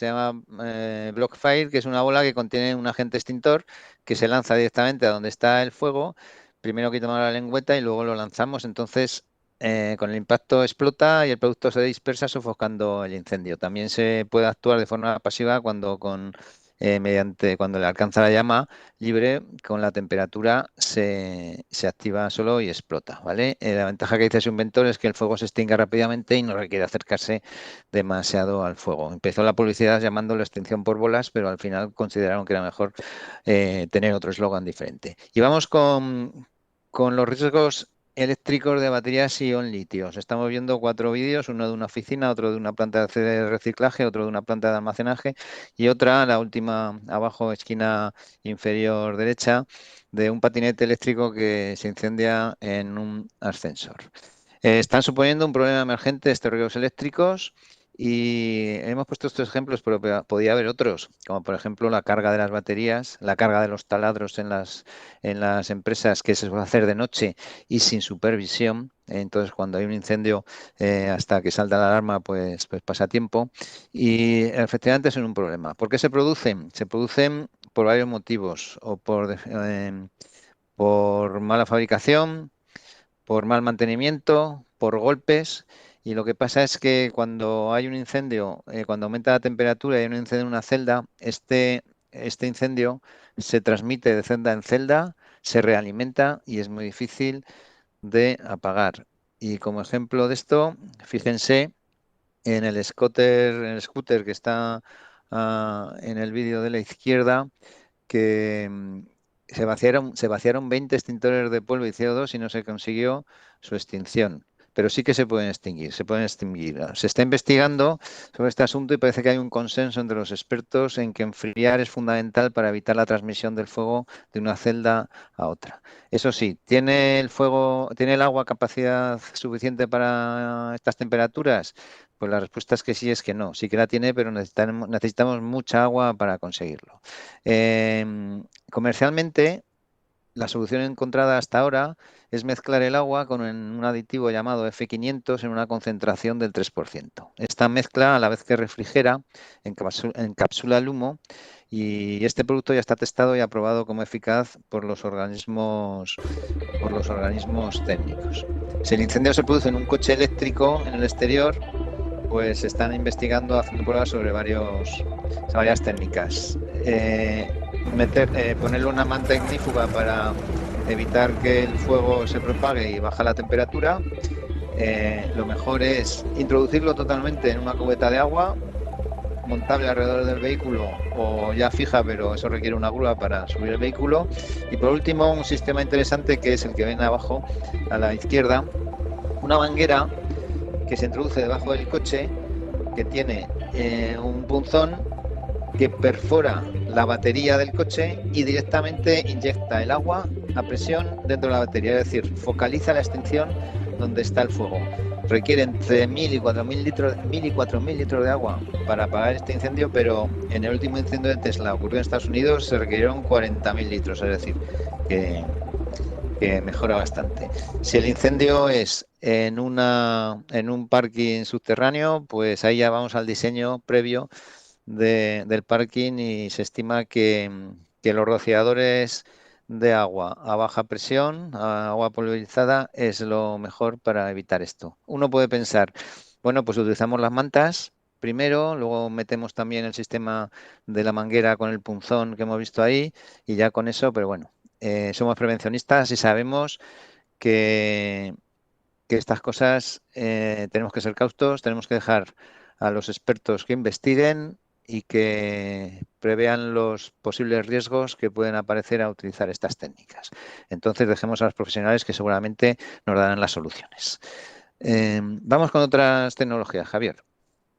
llama Blockfire, que es una bola que contiene un agente extintor que se lanza directamente a donde está el fuego. Primero quitamos la lengüeta y luego lo lanzamos. Entonces, con el impacto explota y el producto se dispersa sofocando el incendio. También se puede actuar de forma pasiva cuando cuando le alcanza la llama libre, con la temperatura se activa solo y explota, ¿vale? La ventaja que dice su inventor es que el fuego se extingue rápidamente y no requiere acercarse demasiado al fuego. Empezó la publicidad llamándolo extinción por bolas, pero al final consideraron que era mejor tener otro eslogan diferente. Y vamos con los riesgos eléctricos de baterías ion-litios. Estamos viendo 4 vídeos, uno de una oficina, otro de una planta de reciclaje, otro de una planta de almacenaje y otra, la última abajo, esquina inferior derecha, de un patinete eléctrico que se incendia en un ascensor. Están suponiendo un problema emergente de estos riesgos eléctricos. Y hemos puesto estos ejemplos, pero podía haber otros, como por ejemplo la carga de las baterías, la carga de los taladros en las empresas, que se suele hacer de noche y sin supervisión. Entonces, cuando hay un incendio, hasta que salta la alarma, pues pasa tiempo. Y efectivamente son un problema. ¿Por qué se producen? Se producen por varios motivos, o por mala fabricación, por mal mantenimiento, por golpes. Y lo que pasa es que cuando hay un incendio, cuando aumenta la temperatura y hay un incendio en una celda, este incendio se transmite de celda en celda, se realimenta y es muy difícil de apagar. Y como ejemplo de esto, fíjense en el scooter que está en el vídeo de la izquierda, que se vaciaron 20 extintores de polvo y CO2 y no se consiguió su extinción. Pero sí que se pueden extinguir. Se está investigando sobre este asunto y parece que hay un consenso entre los expertos en que enfriar es fundamental para evitar la transmisión del fuego de una celda a otra. Eso sí, ¿tiene el agua capacidad suficiente para estas temperaturas? Pues la respuesta es que no. Sí que la tiene, pero necesitamos mucha agua para conseguirlo. Comercialmente, la solución encontrada hasta ahora es mezclar el agua con un aditivo llamado F500 en una concentración del 3%. Esta mezcla, a la vez que refrigera, encapsula el humo, y este producto ya está testado y aprobado como eficaz por los organismos técnicos. Si el incendio se produce en un coche eléctrico en el exterior, pues se están investigando, haciendo pruebas sobre varias técnicas. Ponerle una manta ignífuga para evitar que el fuego se propague y baja la temperatura. Lo mejor es introducirlo totalmente en una cubeta de agua, montable alrededor del vehículo o ya fija, pero eso requiere una grúa para subir el vehículo. Y por último, un sistema interesante que es el que ven abajo a la izquierda, una manguera que se introduce debajo del coche, que tiene un punzón que perfora la batería del coche y directamente inyecta el agua a presión dentro de la batería, es decir, focaliza la extinción donde está el fuego. Requiere entre 1.000 y 4.000 litros de agua para apagar este incendio, pero en el último incendio de Tesla ocurrió en Estados Unidos, se requirieron 40.000 litros, es decir, que mejora bastante. Si el incendio es en un parking subterráneo, pues ahí ya vamos al diseño previo del parking y se estima que los rociadores de agua a baja presión, agua pulverizada, es lo mejor para evitar esto. Uno puede pensar, bueno, pues utilizamos las mantas primero, luego metemos también el sistema de la manguera con el punzón que hemos visto ahí y ya con eso, pero bueno, somos prevencionistas y sabemos que estas cosas tenemos que ser cautos, tenemos que dejar a los expertos que investiguen y que prevean los posibles riesgos que pueden aparecer a utilizar estas técnicas. Entonces dejemos a los profesionales que seguramente nos darán las soluciones. Vamos con otras tecnologías, Javier.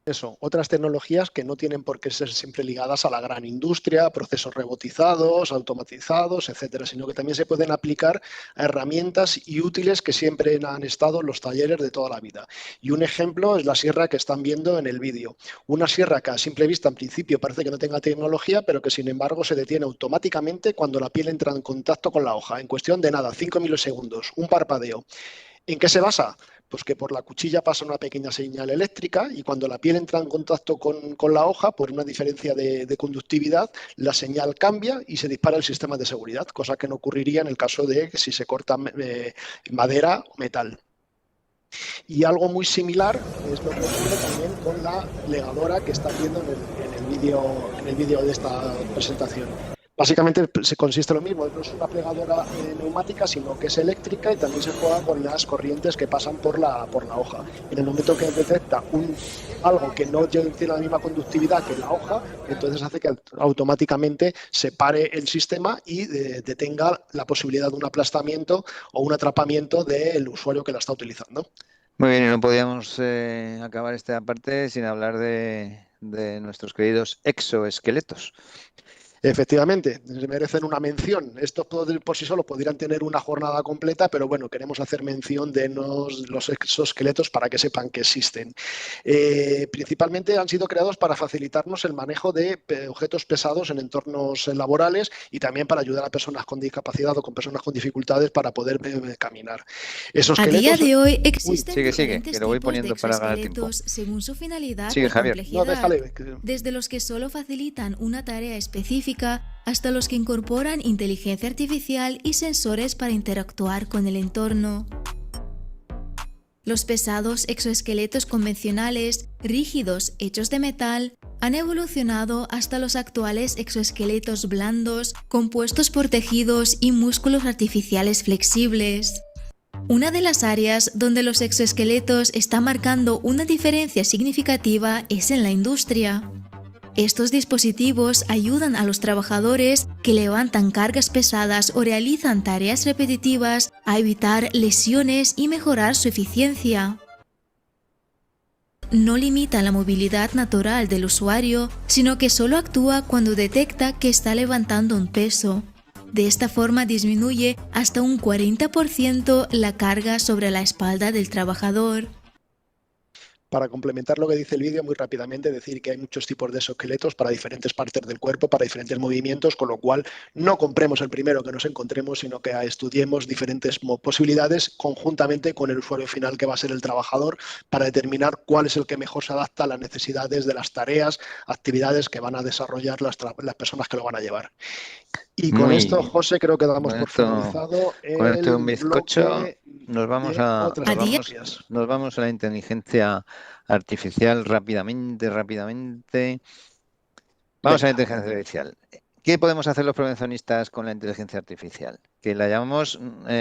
Eso, otras tecnologías que no tienen por qué ser siempre ligadas a la gran industria, procesos robotizados, automatizados, etcétera, sino que también se pueden aplicar a herramientas y útiles que siempre han estado en los talleres de toda la vida. Y un ejemplo es la sierra que están viendo en el vídeo. Una sierra que a simple vista en principio parece que no tenga tecnología, pero que sin embargo se detiene automáticamente cuando la piel entra en contacto con la hoja, en cuestión de nada, 5 milisegundos, un parpadeo. ¿En qué se basa? Pues que por la cuchilla pasa una pequeña señal eléctrica y cuando la piel entra en contacto con la hoja, por una diferencia de conductividad, la señal cambia y se dispara el sistema de seguridad, cosa que no ocurriría en el caso de si se corta madera o metal. Y algo muy similar es lo que ocurre también con la legadora que están viendo en el vídeo de esta presentación. Básicamente se consiste en lo mismo, no es una plegadora neumática, sino que es eléctrica y también se juega con las corrientes que pasan por la hoja. En el momento que detecta algo que no tiene la misma conductividad que la hoja, entonces hace que automáticamente se pare el sistema y detenga la posibilidad de un aplastamiento o un atrapamiento del usuario que la está utilizando. Muy bien, y no podíamos acabar esta parte sin hablar de nuestros queridos exoesqueletos. Efectivamente, merecen una mención. Estos por sí solos podrían tener una jornada completa, pero bueno, queremos hacer mención de los exoesqueletos para que sepan que existen. Principalmente han sido creados para facilitarnos el manejo de objetos pesados en entornos laborales y también para ayudar a personas con discapacidad o con personas con dificultades para poder caminar. A día de hoy existen sigue, que lo voy poniendo para ganar tiempo. Según su finalidad Sigue, y Javier. complejidad, No, déjale. desde los que solo facilitan una tarea específica automática hasta los que incorporan inteligencia artificial y sensores para interactuar con el entorno. Los pesados exoesqueletos convencionales, rígidos, hechos de metal, han evolucionado hasta los actuales exoesqueletos blandos, compuestos por tejidos y músculos artificiales flexibles. Una de las áreas donde los exoesqueletos están marcando una diferencia significativa es en la industria. Estos dispositivos ayudan a los trabajadores que levantan cargas pesadas o realizan tareas repetitivas a evitar lesiones y mejorar su eficiencia. No limita la movilidad natural del usuario, sino que solo actúa cuando detecta que está levantando un peso. De esta forma disminuye hasta un 40% la carga sobre la espalda del trabajador. Para complementar lo que dice el vídeo, muy rápidamente decir que hay muchos tipos de exoesqueletos para diferentes partes del cuerpo, para diferentes movimientos, con lo cual no compremos el primero que nos encontremos, sino que estudiemos diferentes posibilidades conjuntamente con el usuario final, que va a ser el trabajador, para determinar cuál es el que mejor se adapta a las necesidades de las tareas, actividades que van a desarrollar las personas que lo van a llevar. Y con esto, José, creo que damos por finalizado con un bizcocho. Nos vamos a la inteligencia artificial rápidamente. Vamos a la inteligencia artificial. ¿Qué podemos hacer los prevencionistas con la inteligencia artificial? Que la llamamos,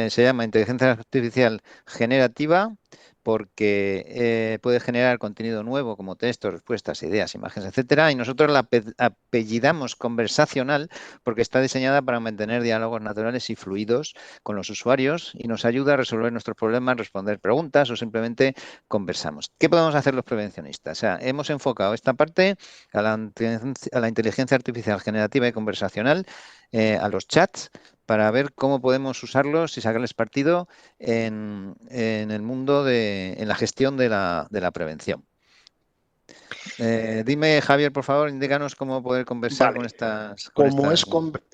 se llama inteligencia artificial generativa, porque puede generar contenido nuevo como textos, respuestas, ideas, imágenes, etcétera, y nosotros la apellidamos conversacional porque está diseñada para mantener diálogos naturales y fluidos con los usuarios y nos ayuda a resolver nuestros problemas, responder preguntas o simplemente conversamos. ¿Qué podemos hacer los prevencionistas? O sea, hemos enfocado esta parte a la inteligencia artificial generativa y conversacional, a los chats, para ver cómo podemos usarlos y sacarles partido en el mundo en la gestión de la prevención. Dime, Javier, por favor, indícanos cómo poder conversar con estas...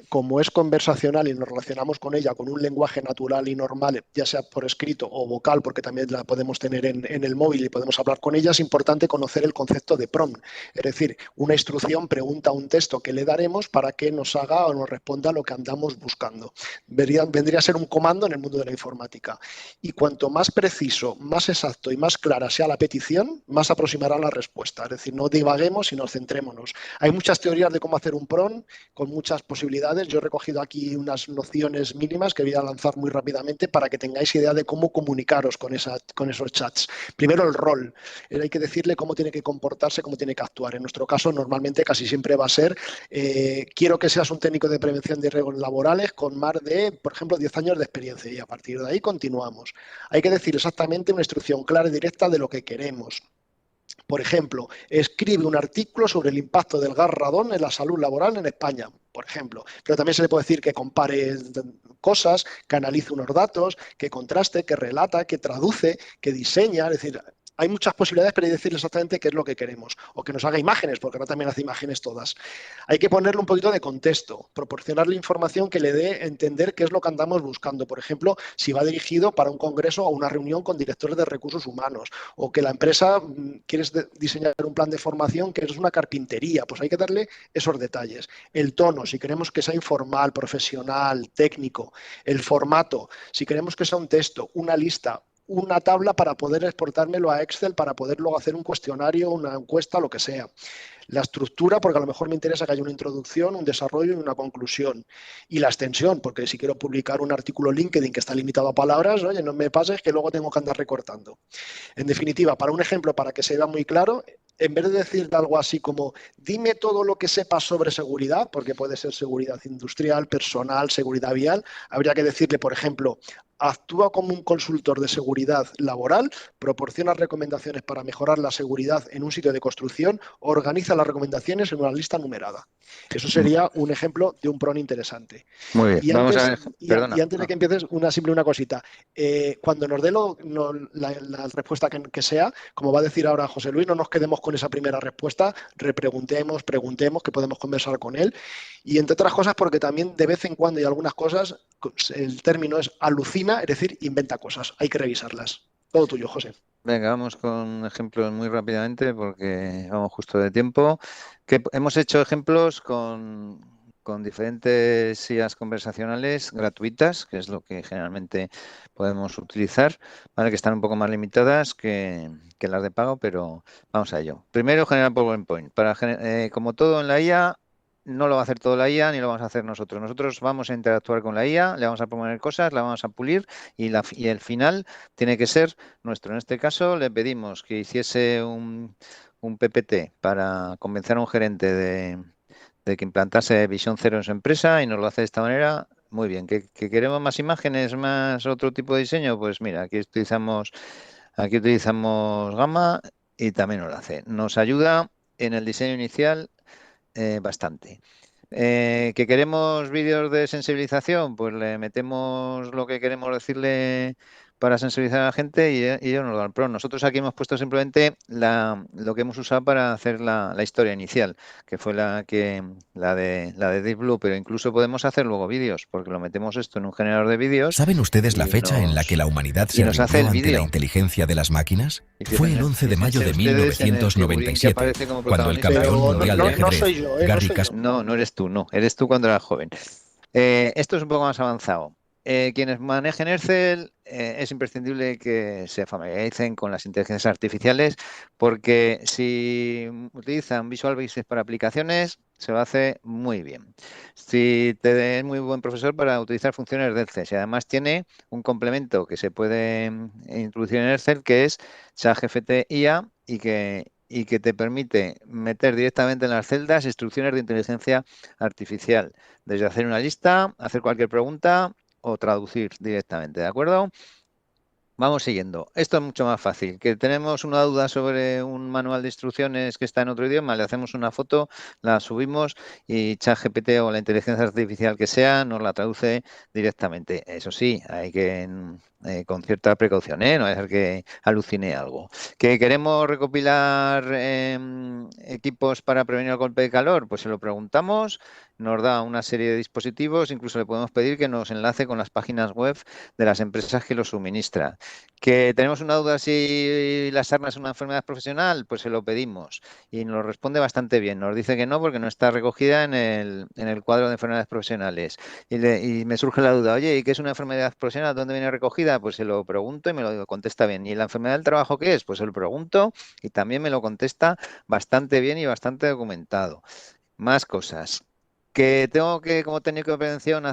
Como es conversacional y nos relacionamos con ella con un lenguaje natural y normal, ya sea por escrito o vocal, porque también la podemos tener en el móvil y podemos hablar con ella, es importante conocer el concepto de prompt. Es decir, una instrucción pregunta un texto que le daremos para que nos haga o nos responda lo que andamos buscando. Vendría a ser un comando en el mundo de la informática. Y cuanto más preciso, más exacto y más clara sea la petición, más aproximará la respuesta. Es decir, no divaguemos y nos centrémonos. Hay muchas teorías de cómo hacer un prompt con muchas posibilidades. Yo he recogido aquí unas nociones mínimas que voy a lanzar muy rápidamente para que tengáis idea de cómo comunicaros con esos chats. Primero, el rol. Hay que decirle cómo tiene que comportarse, cómo tiene que actuar. En nuestro caso, normalmente casi siempre va a ser quiero que seas un técnico de prevención de riesgos laborales con más de, por ejemplo, 10 años de experiencia, y a partir de ahí continuamos. Hay que decir exactamente una instrucción clara y directa de lo que queremos. Por ejemplo, escribe un artículo sobre el impacto del gas radón en la salud laboral en España, por ejemplo. Pero también se le puede decir que compare cosas, que analice unos datos, que contraste, que relata, que traduce, que diseña. Es decir, hay muchas posibilidades para decirle exactamente qué es lo que queremos. O que nos haga imágenes, porque ahora también hace imágenes todas. Hay que ponerle un poquito de contexto, proporcionarle información que le dé a entender qué es lo que andamos buscando. Por ejemplo, si va dirigido para un congreso o una reunión con directores de recursos humanos, o que la empresa quiere diseñar un plan de formación que es una carpintería, pues hay que darle esos detalles. El tono, si queremos que sea informal, profesional, técnico. El formato, si queremos que sea un texto, una lista, una tabla para poder exportármelo a Excel, para poder luego hacer un cuestionario, una encuesta, lo que sea. La estructura, porque a lo mejor me interesa que haya una introducción, un desarrollo y una conclusión. Y la extensión, porque si quiero publicar un artículo LinkedIn que está limitado a palabras, oye, no me pases que luego tengo que andar recortando. En definitiva, para un ejemplo, para que se vea muy claro, en vez de decir algo así como dime todo lo que sepas sobre seguridad, porque puede ser seguridad industrial, personal, seguridad vial, habría que decirle, por ejemplo, actúa como un consultor de seguridad laboral, proporciona recomendaciones para mejorar la seguridad en un sitio de construcción, organiza las recomendaciones en una lista numerada. Eso sería un ejemplo de un prompt interesante. Muy bien. Y antes de que empieces, una cosita. Cuando nos dé la respuesta que sea, como va a decir ahora José Luis, no nos quedemos con esa primera respuesta, preguntemos, que podemos conversar con él. Y entre otras cosas, porque también de vez en cuando hay algunas cosas, el término es alucina, es decir, inventa cosas. Hay que revisarlas. Todo tuyo, José. Venga, vamos con ejemplos muy rápidamente porque vamos justo de tiempo. Que hemos hecho ejemplos con con diferentes sillas conversacionales gratuitas, que es lo que generalmente podemos utilizar, ¿vale? Que están un poco más limitadas que las de pago, pero vamos a ello. Primero, generar PowerPoint. Como todo en la IA, no lo va a hacer todo la IA ni lo vamos a hacer nosotros. Nosotros vamos a interactuar con la IA, le vamos a proponer cosas, la vamos a pulir y el final tiene que ser nuestro. En este caso, le pedimos que hiciese un PPT para convencer a un gerente de que implantase Visión Cero en su empresa y nos lo hace de esta manera. Muy bien. ¿Que queremos más imágenes, más otro tipo de diseño? Pues mira, aquí utilizamos Gamma y también nos lo hace. Nos ayuda en el diseño inicial bastante. ¿Que queremos vídeos de sensibilización? Pues le metemos lo que queremos decirle para sensibilizar a la gente y ellos nos lo dan. Pero nosotros aquí hemos puesto simplemente lo que hemos usado para hacer la historia inicial, que fue la de Deep Blue, pero incluso podemos hacer luego vídeos, porque lo metemos esto en un generador de vídeos. ¿Saben ustedes la fecha en la que la humanidad se rindió ante la inteligencia de las máquinas? Fue el 11 de mayo de 1997, cuando el campeón mundial de ajedrez, Garry Kasparov... No eres tú, no. Eres tú cuando eras joven. Esto es un poco más avanzado. Quienes manejen Excel, es imprescindible que se familiaricen con las inteligencias artificiales, porque si utilizan Visual Basic para aplicaciones, se lo hace muy bien. Si es muy buen profesor para utilizar funciones de Excel, y además tiene un complemento que se puede introducir en Excel, que es ChatGPT IA, y que te permite meter directamente en las celdas instrucciones de inteligencia artificial, desde hacer una lista, hacer cualquier pregunta o traducir directamente, ¿de acuerdo? Vamos siguiendo. Esto es mucho más fácil. Que tenemos una duda sobre un manual de instrucciones que está en otro idioma, le hacemos una foto, la subimos y ChatGPT o la inteligencia artificial que sea nos la traduce directamente. Eso sí, hay que con cierta precaución, no va a ser que alucine algo. ¿Que queremos recopilar equipos para prevenir el golpe de calor? Pues se lo preguntamos, nos da una serie de dispositivos, incluso le podemos pedir que nos enlace con las páginas web de las empresas que los suministran. ¿Que tenemos una duda si la sarna es una enfermedad profesional? Pues se lo pedimos y nos responde bastante bien. Nos dice que no, porque no está recogida en el cuadro de enfermedades profesionales. Y me surge la duda, oye, ¿y qué es una enfermedad profesional? ¿Dónde viene recogida? Pues se lo pregunto y me lo contesta bien. ¿Y la enfermedad del trabajo qué es? Pues se lo pregunto y también me lo contesta bastante bien y bastante documentado. Más cosas. Que tengo que, como técnico de prevención,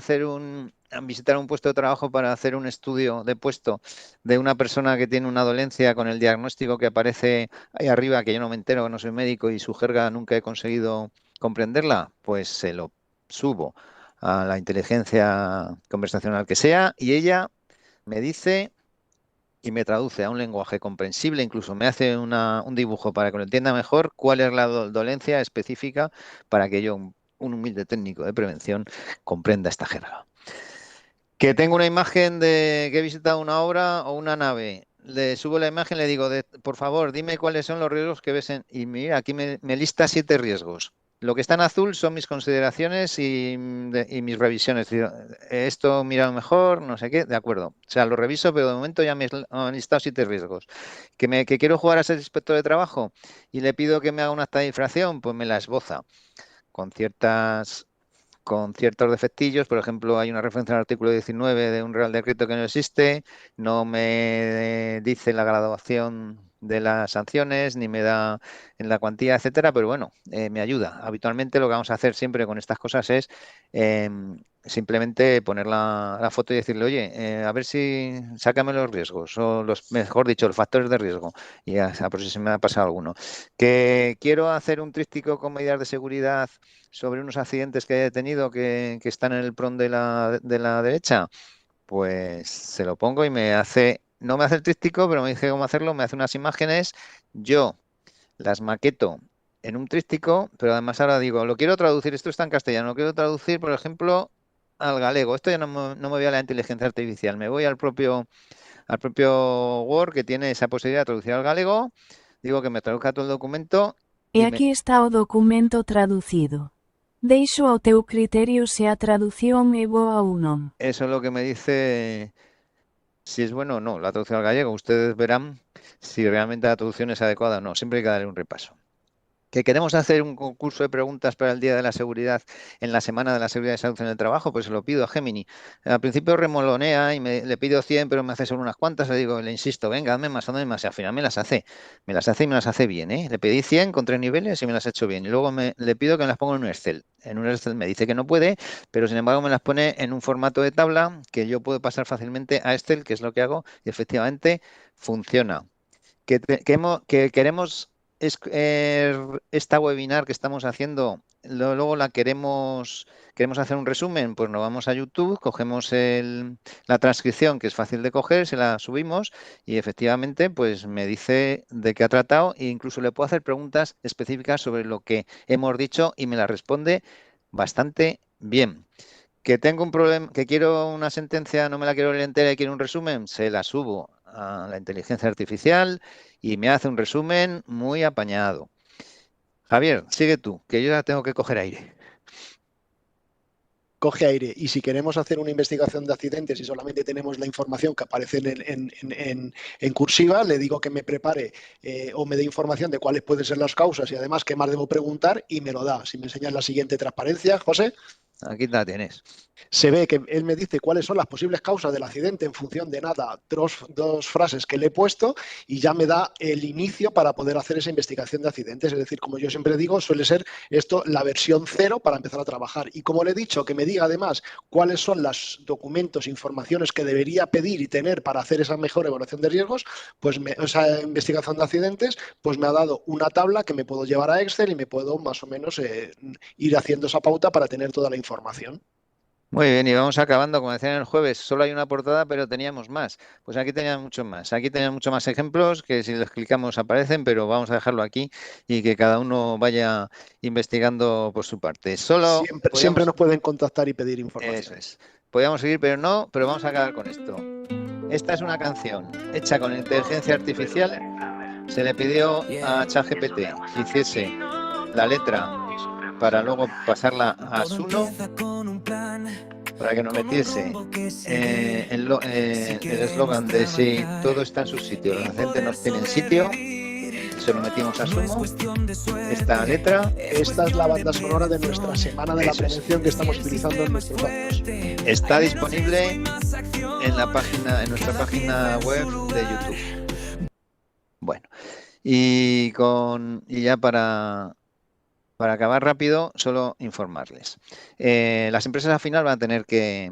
visitar un puesto de trabajo para hacer un estudio de puesto de una persona que tiene una dolencia con el diagnóstico que aparece ahí arriba, que yo no me entero, que no soy médico y su jerga nunca he conseguido comprenderla, pues se lo subo a la inteligencia conversacional que sea y ella me dice y me traduce a un lenguaje comprensible, incluso me hace un dibujo para que lo entienda mejor cuál es la dolencia específica para que yo, un humilde técnico de prevención, comprenda esta jerga. Que tengo una imagen de que he visitado una obra o una nave, le subo la imagen, le digo, por favor, dime cuáles son los riesgos que ves y mira, aquí me lista 7 riesgos. Lo que está en azul son mis consideraciones y mis revisiones. Esto mirado mejor, no sé qué, de acuerdo. O sea, lo reviso, pero de momento ya me han listado 7 riesgos. Que quiero jugar a ser inspector de trabajo y le pido que me haga un acta de infracción, pues me la esboza con ciertos defectillos. Por ejemplo, hay una referencia al artículo 19 de un Real Decreto que no existe, no me dice la graduación de las sanciones, ni me da en la cuantía, etcétera, pero bueno, me ayuda. Habitualmente lo que vamos a hacer siempre con estas cosas es simplemente poner la foto y decirle, oye, a ver si sácame los riesgos, o mejor dicho, los factores de riesgo, y a por si se me ha pasado alguno. Que quiero hacer un tríptico con medidas de seguridad sobre unos accidentes que he tenido que están en el PRON de la derecha, pues se lo pongo y no me hace el tríptico, pero me dice cómo hacerlo, me hace unas imágenes, yo las maqueto en un tríptico, pero además ahora digo, lo quiero traducir, esto está en castellano, lo quiero traducir, por ejemplo, al galego. Esto ya no me voy a la inteligencia artificial, me voy al propio Word, que tiene esa posibilidad de traducir al galego, digo que me traduzca todo el documento. Y aquí está el documento traducido. Deixo ao teu criterio se a traducción é boa ou non. Eso es lo que me dice si es bueno o no, la traducción al gallego. Ustedes verán si realmente la traducción es adecuada o no. Siempre hay que darle un repaso. que queremos hacer un concurso de preguntas para el Día de la Seguridad en la Semana de la Seguridad y Salud en el Trabajo, pues se lo pido a Gemini. Al principio remolonea y le pido 100, pero me hace solo unas cuantas. Le insisto, venga, hazme más, y al final me las hace y me las hace bien, ¿eh? Le pedí 100 con 3 niveles y me las ha hecho bien. Y luego le pido que me las ponga en un Excel. En un Excel me dice que no puede, pero sin embargo me las pone en un formato de tabla que yo puedo pasar fácilmente a Excel, que es lo que hago, y efectivamente funciona. Que queremos esta webinar que estamos haciendo, luego queremos hacer un resumen, pues nos vamos a YouTube, cogemos la transcripción, que es fácil de coger, se la subimos y efectivamente pues me dice de qué ha tratado e incluso le puedo hacer preguntas específicas sobre lo que hemos dicho y me la responde bastante bien. Que tengo un problema, que quiero una sentencia, no me la quiero leer entera y quiero un resumen, se la subo a la inteligencia artificial y me hace un resumen muy apañado. Javier, sigue tú, que yo ya tengo que coger aire. Coge aire. Y si queremos hacer una investigación de accidentes y solamente tenemos la información que aparece en cursiva, le digo que me prepare o me dé información de cuáles pueden ser las causas y además qué más debo preguntar y me lo da. Si me enseñas la siguiente transparencia, José. Aquí la tienes. Se ve que él me dice cuáles son las posibles causas del accidente en función de nada, dos frases que le he puesto y ya me da el inicio para poder hacer esa investigación de accidentes. Es decir, como yo siempre digo, suele ser esto la versión 0 para empezar a trabajar. Y como le he dicho, que me diga además cuáles son los documentos, informaciones que debería pedir y tener para hacer esa mejor evaluación de riesgos, pues esa investigación de accidentes, pues me ha dado una tabla que me puedo llevar a Excel y me puedo más o menos ir haciendo esa pauta para tener toda la información. Muy bien, y vamos acabando, como decían el jueves, solo hay una portada, pero teníamos más. Pues aquí teníamos mucho más. Aquí teníamos muchos más ejemplos que si los clicamos aparecen, pero vamos a dejarlo aquí y que cada uno vaya investigando por su parte. Siempre nos pueden contactar y pedir información. Eso es. Podríamos seguir, pero vamos a acabar con esto. Esta es una canción hecha con inteligencia artificial. Se le pidió a ChatGPT que hiciese la letra para luego pasarla a Suno para que nos metiese el eslogan de si todo está en su sitio, los accidentes no tienen sitio. Se lo metimos a Suno, esta letra. Esta es la banda sonora de nuestra semana de la prevención que estamos utilizando en nuestros datos. Está disponible en nuestra página web de YouTube. Bueno, y ya para acabar rápido, solo informarles. Las empresas al final van a tener que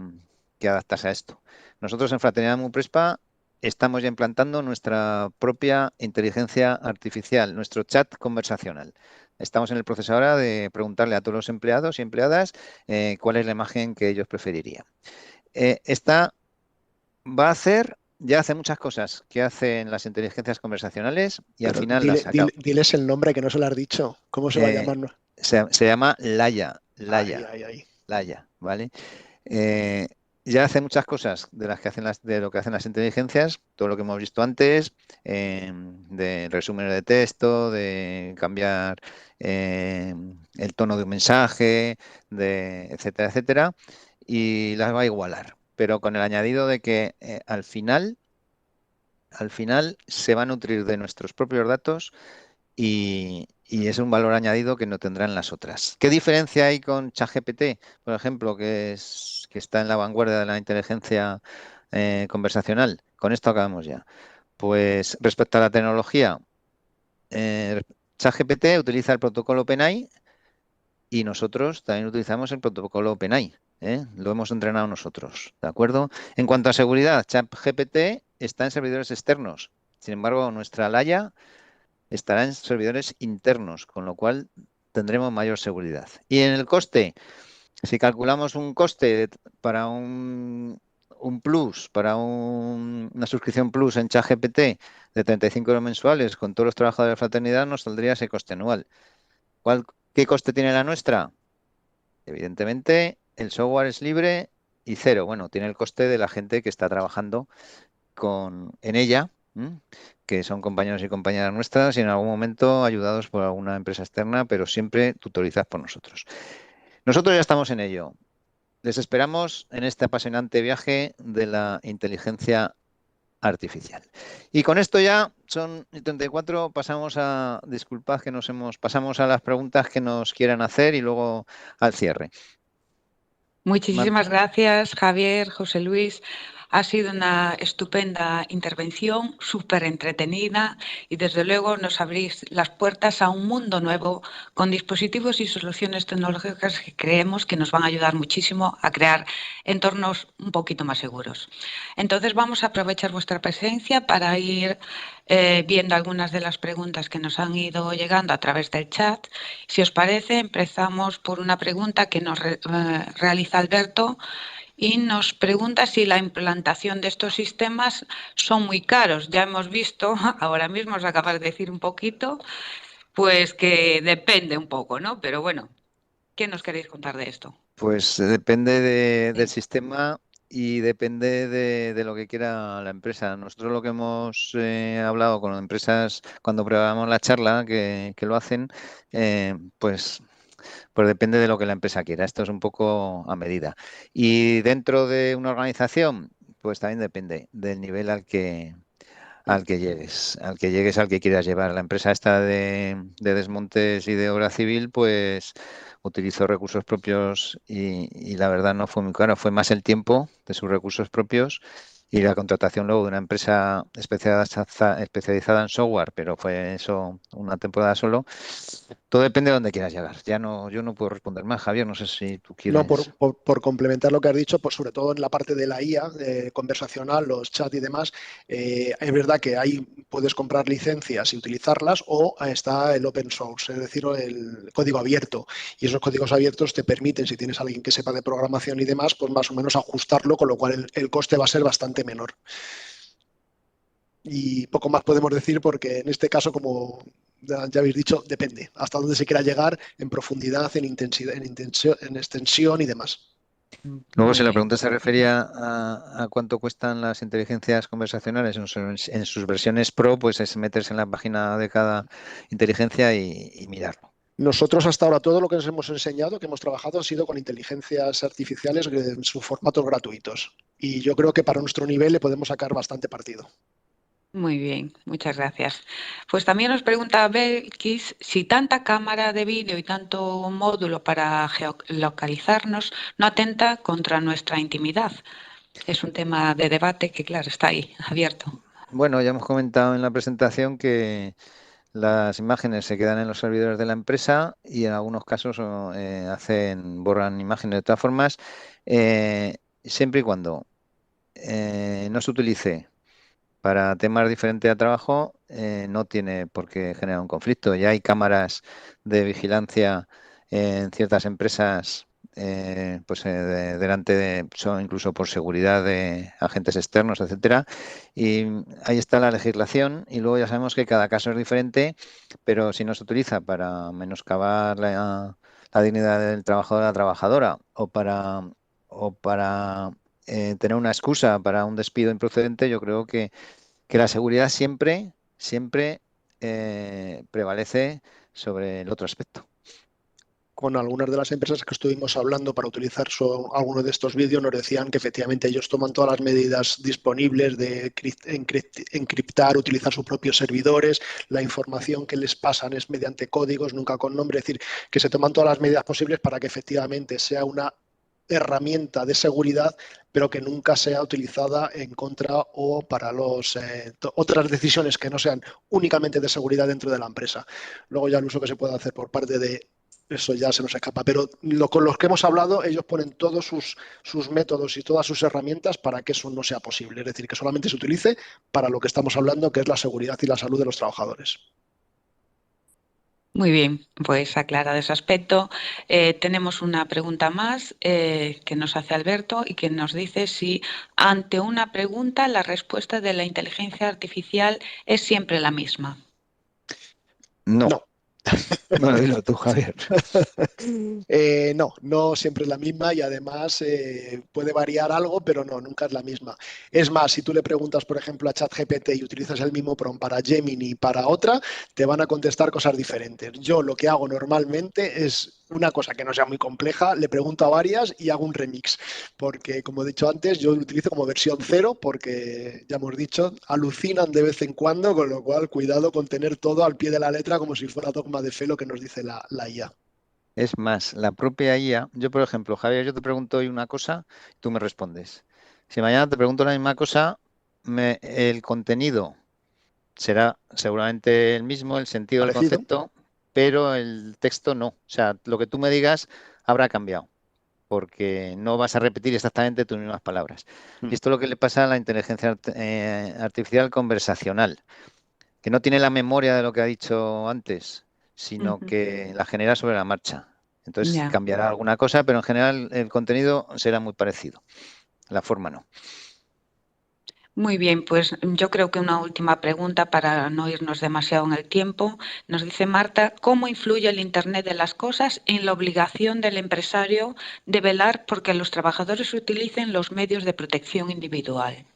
adaptarse a esto. Nosotros en Fraternidad Muprespa estamos ya implantando nuestra propia inteligencia artificial, nuestro chat conversacional. Estamos en el proceso ahora de preguntarle a todos los empleados y empleadas cuál es la imagen que ellos preferirían. Esta va a hacer... Ya hace muchas cosas que hacen las inteligencias conversacionales y al final diles el nombre que no se lo has dicho. ¿Cómo se va a llamar? Se llama Laia, ¿vale? Ya hace muchas cosas de lo que hacen las inteligencias, todo lo que hemos visto antes, de resúmenes de texto, de cambiar el tono de un mensaje, etcétera, etcétera, y las va a igualar. Pero con el añadido de que al final se va a nutrir de nuestros propios datos y es un valor añadido que no tendrán las otras. ¿Qué diferencia hay con ChatGPT, por ejemplo, que está en la vanguardia de la inteligencia conversacional? Con esto acabamos ya. Pues respecto a la tecnología, ChatGPT utiliza el protocolo OpenAI y nosotros también utilizamos el protocolo OpenAI. Lo hemos entrenado nosotros, ¿de acuerdo? En cuanto a seguridad, ChatGPT está en servidores externos. Sin embargo, nuestra Laia estará en servidores internos, con lo cual tendremos mayor seguridad. Y en el coste, si calculamos un coste para un plus, para una suscripción plus en ChatGPT de 35 € mensuales con todos los trabajadores de fraternidad, nos saldría ese coste anual. ¿Qué coste tiene la nuestra? Evidentemente, el software es libre y cero. Bueno, tiene el coste de la gente que está trabajando en ella, que son compañeros y compañeras nuestras y en algún momento ayudados por alguna empresa externa, pero siempre tutorizados por nosotros. Nosotros ya estamos en ello. Les esperamos en este apasionante viaje de la inteligencia artificial. Y con esto ya son 34, pasamos a, disculpad que pasamos a las preguntas que nos quieran hacer y luego al cierre. Muchísimas gracias, Javier, José Luis. Ha sido una estupenda intervención, súper entretenida y desde luego nos abrís las puertas a un mundo nuevo con dispositivos y soluciones tecnológicas que creemos que nos van a ayudar muchísimo a crear entornos un poquito más seguros. Entonces vamos a aprovechar vuestra presencia para ir viendo algunas de las preguntas que nos han ido llegando a través del chat. Si os parece, empezamos por una pregunta que nos realiza Alberto y nos pregunta si la implantación de estos sistemas son muy caros. Ya hemos visto, ahora mismo os acabas de decir un poquito, pues que depende un poco, ¿no? Pero bueno, ¿qué nos queréis contar de esto? Pues depende del sistema y depende de lo que quiera la empresa. Nosotros lo que hemos hablado con las empresas cuando probamos la charla, que lo hacen, pues depende de lo que la empresa quiera. Esto es un poco a medida. Y dentro de una organización, pues también depende del nivel al que llegues, al que quieras llevar. La empresa esta de desmontes y de obra civil, pues utilizó recursos propios y la verdad no fue muy caro. Fue más el tiempo de sus recursos propios y la contratación luego de una empresa especializada en software, pero fue eso una temporada solo. Todo depende de dónde quieras llegar. Yo no puedo responder más, Javier, no sé si tú quieres. No, por complementar lo que has dicho, pues sobre todo en la parte de la IA conversacional, los chats y demás, es verdad que ahí puedes comprar licencias y utilizarlas, o está el open source, es decir, el código abierto. Y esos códigos abiertos te permiten, si tienes a alguien que sepa de programación y demás, pues más o menos ajustarlo, con lo cual el coste va a ser bastante menor. Y poco más podemos decir porque en este caso, como ya habéis dicho, depende hasta dónde se quiera llegar en profundidad, en intensidad, en extensión y demás. Luego, si la pregunta se refería a cuánto cuestan las inteligencias conversacionales en sus versiones Pro, pues es meterse en la página de cada inteligencia y mirarlo. Nosotros hasta ahora todo lo que nos hemos enseñado, que hemos trabajado, ha sido con inteligencias artificiales en sus formatos gratuitos. Y yo creo que para nuestro nivel le podemos sacar bastante partido. Muy bien, muchas gracias. Pues también nos pregunta Belkis si tanta cámara de vídeo y tanto módulo para geolocalizarnos no atenta contra nuestra intimidad. Es un tema de debate que, claro, está ahí, abierto. Bueno, ya hemos comentado en la presentación que las imágenes se quedan en los servidores de la empresa y en algunos casos borran imágenes. De todas formas, siempre y cuando no se utilice para temas diferentes de trabajo, no tiene por qué generar un conflicto. Ya hay cámaras de vigilancia en ciertas empresas, son incluso por seguridad de agentes externos, etcétera. Y ahí está la legislación y luego ya sabemos que cada caso es diferente, pero si no se utiliza para menoscabar la dignidad del trabajador o la trabajadora o para tener una excusa para un despido improcedente, yo creo que la seguridad siempre prevalece sobre el otro aspecto. Con algunas de las empresas que estuvimos hablando para utilizar algunos de estos vídeos nos decían que efectivamente ellos toman todas las medidas disponibles de encriptar, utilizar sus propios servidores, la información que les pasan es mediante códigos, nunca con nombre, es decir, que se toman todas las medidas posibles para que efectivamente sea una herramienta de seguridad, pero que nunca sea utilizada en contra o para otras decisiones que no sean únicamente de seguridad dentro de la empresa. Luego ya el uso que se puede hacer por parte de eso ya se nos escapa, pero con los que hemos hablado, ellos ponen todos sus métodos y todas sus herramientas para que eso no sea posible, es decir, que solamente se utilice para lo que estamos hablando, que es la seguridad y la salud de los trabajadores. Muy bien, pues aclarado ese aspecto. Tenemos una pregunta más que nos hace Alberto y que nos dice si ante una pregunta la respuesta de la inteligencia artificial es siempre la misma. No. Bueno, dilo tú, Javier. No siempre es la misma y además puede variar algo, pero no, nunca es la misma. Es más, si tú le preguntas, por ejemplo, a ChatGPT y utilizas el mismo prompt para Gemini y para otra, te van a contestar cosas diferentes. Yo lo que hago normalmente es una cosa que no sea muy compleja, le pregunto a varias y hago un remix, porque como he dicho antes, yo lo utilizo como versión 0 porque, ya hemos dicho, alucinan de vez en cuando, con lo cual cuidado con tener todo al pie de la letra como si fuera dogma de fe lo que nos dice la IA. Es más, la propia IA, yo por ejemplo, Javier, yo te pregunto hoy una cosa, tú me respondes. Si mañana te pregunto la misma cosa, el contenido será seguramente el mismo, el sentido del concepto, pero el texto no. O sea, lo que tú me digas habrá cambiado, porque no vas a repetir exactamente tus mismas palabras. Y esto es lo que le pasa a la inteligencia artificial conversacional, que no tiene la memoria de lo que ha dicho antes, sino que la genera sobre la marcha. Entonces cambiará alguna cosa, pero en general el contenido será muy parecido. La forma no. Muy bien, pues yo creo que una última pregunta para no irnos demasiado en el tiempo. Nos dice Marta, ¿cómo influye el Internet de las cosas en la obligación del empresario de velar porque los trabajadores utilicen los medios de protección individual?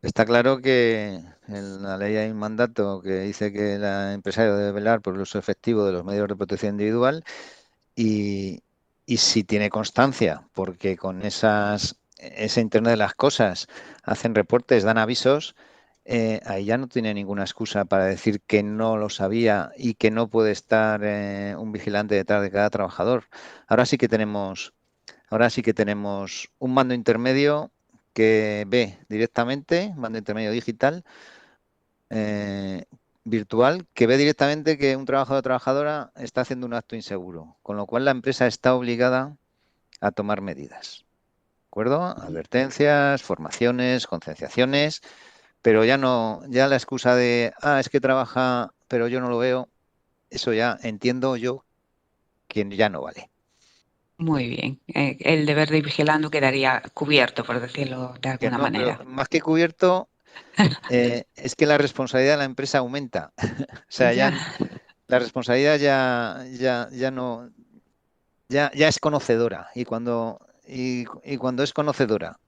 Está claro que en la ley hay un mandato que dice que el empresario debe velar por el uso efectivo de los medios de protección individual y si tiene constancia, porque con ese Internet de las cosas hacen reportes, dan avisos, ahí ya no tiene ninguna excusa para decir que no lo sabía y que no puede estar un vigilante detrás de cada trabajador. Ahora sí que tenemos un mando intermedio que ve directamente, mando intermedio digital, virtual, que ve directamente que un trabajador o trabajadora está haciendo un acto inseguro, con lo cual la empresa está obligada a tomar medidas. ¿De acuerdo? Advertencias, formaciones, concienciaciones, pero ya la excusa de, es que trabaja, pero yo no lo veo, eso ya entiendo yo que ya no vale. Muy bien. El deber de ir vigilando quedaría cubierto, por decirlo de alguna manera. Pero más que cubierto, es que la responsabilidad de la empresa aumenta. O sea, la responsabilidad ya no, ya es conocedora. Y cuando es conocedora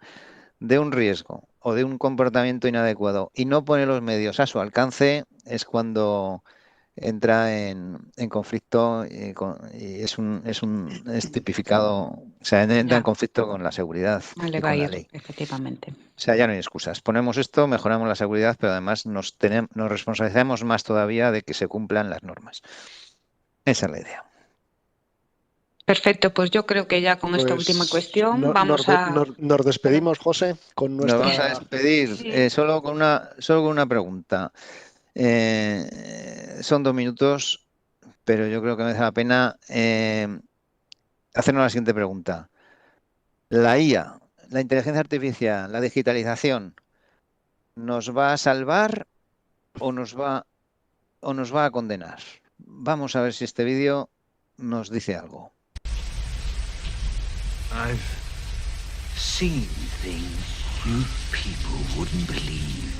de un riesgo o de un comportamiento inadecuado y no pone los medios a su alcance, es cuando entra en conflicto y es tipificado, o sea, entra en conflicto con la seguridad y con la ley. Efectivamente. O sea, ya no hay excusas. Ponemos esto, mejoramos la seguridad, pero además nos responsabilizamos más todavía de que se cumplan las normas. Esa es la idea. Perfecto, pues yo creo que ya con esta última cuestión nos despedimos, José, con nuestra... Nos vamos a despedir solo con una pregunta. Son 2 minutos, pero yo creo que merece la pena hacernos la siguiente pregunta. ¿La IA, la inteligencia artificial, la digitalización, nos va a salvar o nos va a condenar? Vamos a ver si este vídeo nos dice algo. I've seen things you people wouldn't believe.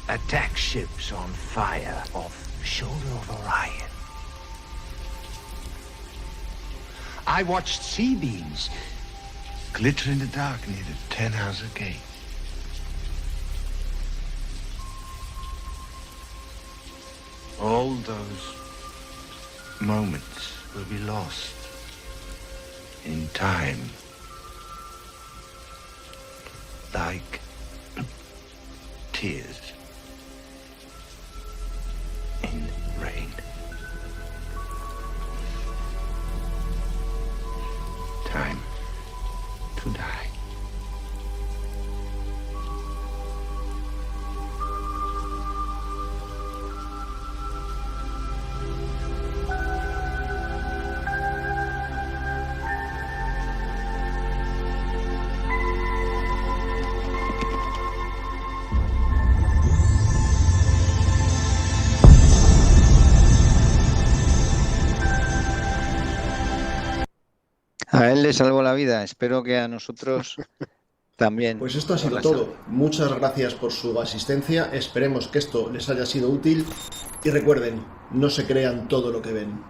Attack ships on fire off the shoulder of Orion. I watched sea beams glitter in the dark near the Tannhauser Gate. All those moments will be lost in time, like tears in rain. Time to die. A él le salvó la vida, espero que a nosotros también. Pues esto ha sido todo. Muchas gracias por su asistencia, esperemos que esto les haya sido útil y recuerden, no se crean todo lo que ven.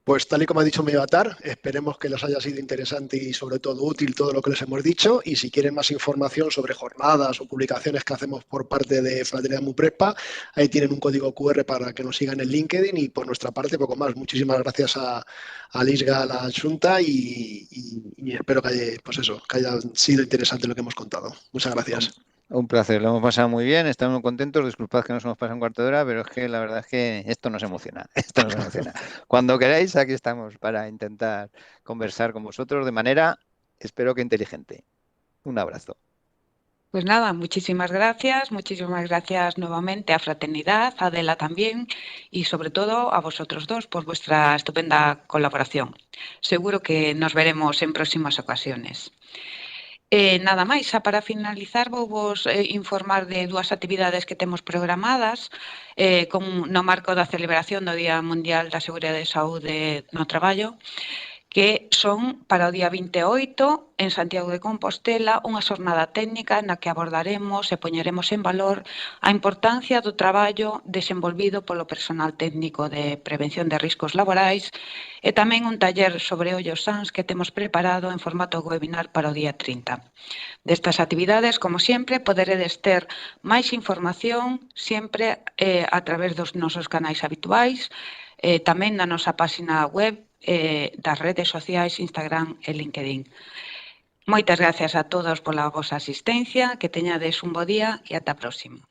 Pues tal y como ha dicho mi avatar, esperemos que les haya sido interesante y sobre todo útil todo lo que les hemos dicho, y si quieren más información sobre jornadas o publicaciones que hacemos por parte de Fraternidad Muprespa, ahí tienen un código QR para que nos sigan en LinkedIn, y por nuestra parte poco más. Muchísimas gracias a l'ISGA, a la Xunta, y espero que haya sido interesante lo que hemos contado. Muchas gracias. Un placer, lo hemos pasado muy bien, estamos muy contentos, disculpad que nos hemos pasado un cuarto de hora, pero es que la verdad es que esto nos emociona, Cuando queráis, aquí estamos para intentar conversar con vosotros de manera, espero que inteligente. Un abrazo. Pues nada, muchísimas gracias nuevamente a Fraternidad, a Adela también, y sobre todo a vosotros dos por vuestra estupenda colaboración. Seguro que nos veremos en próximas ocasiones. Nada máis, xa para finalizar vos informar de dúas actividades que temos programadas no marco da celebración do Día Mundial da Seguridade e Saúde no Traballo, que son para o día 28 en Santiago de Compostela unha xornada técnica na que abordaremos e poñeremos en valor a importancia do traballo desenvolvido polo personal técnico de prevención de riscos laborais e tamén un taller sobre ollos sans que temos preparado en formato webinar para o día 30. Destas actividades, como sempre, poderedes ter máis información sempre a través dos nosos canais habituais, tamén na nosa página web, das redes sociais Instagram e LinkedIn. Moitas gracias a todos pola vosa asistencia, que teñades un bo día e ata a próxima.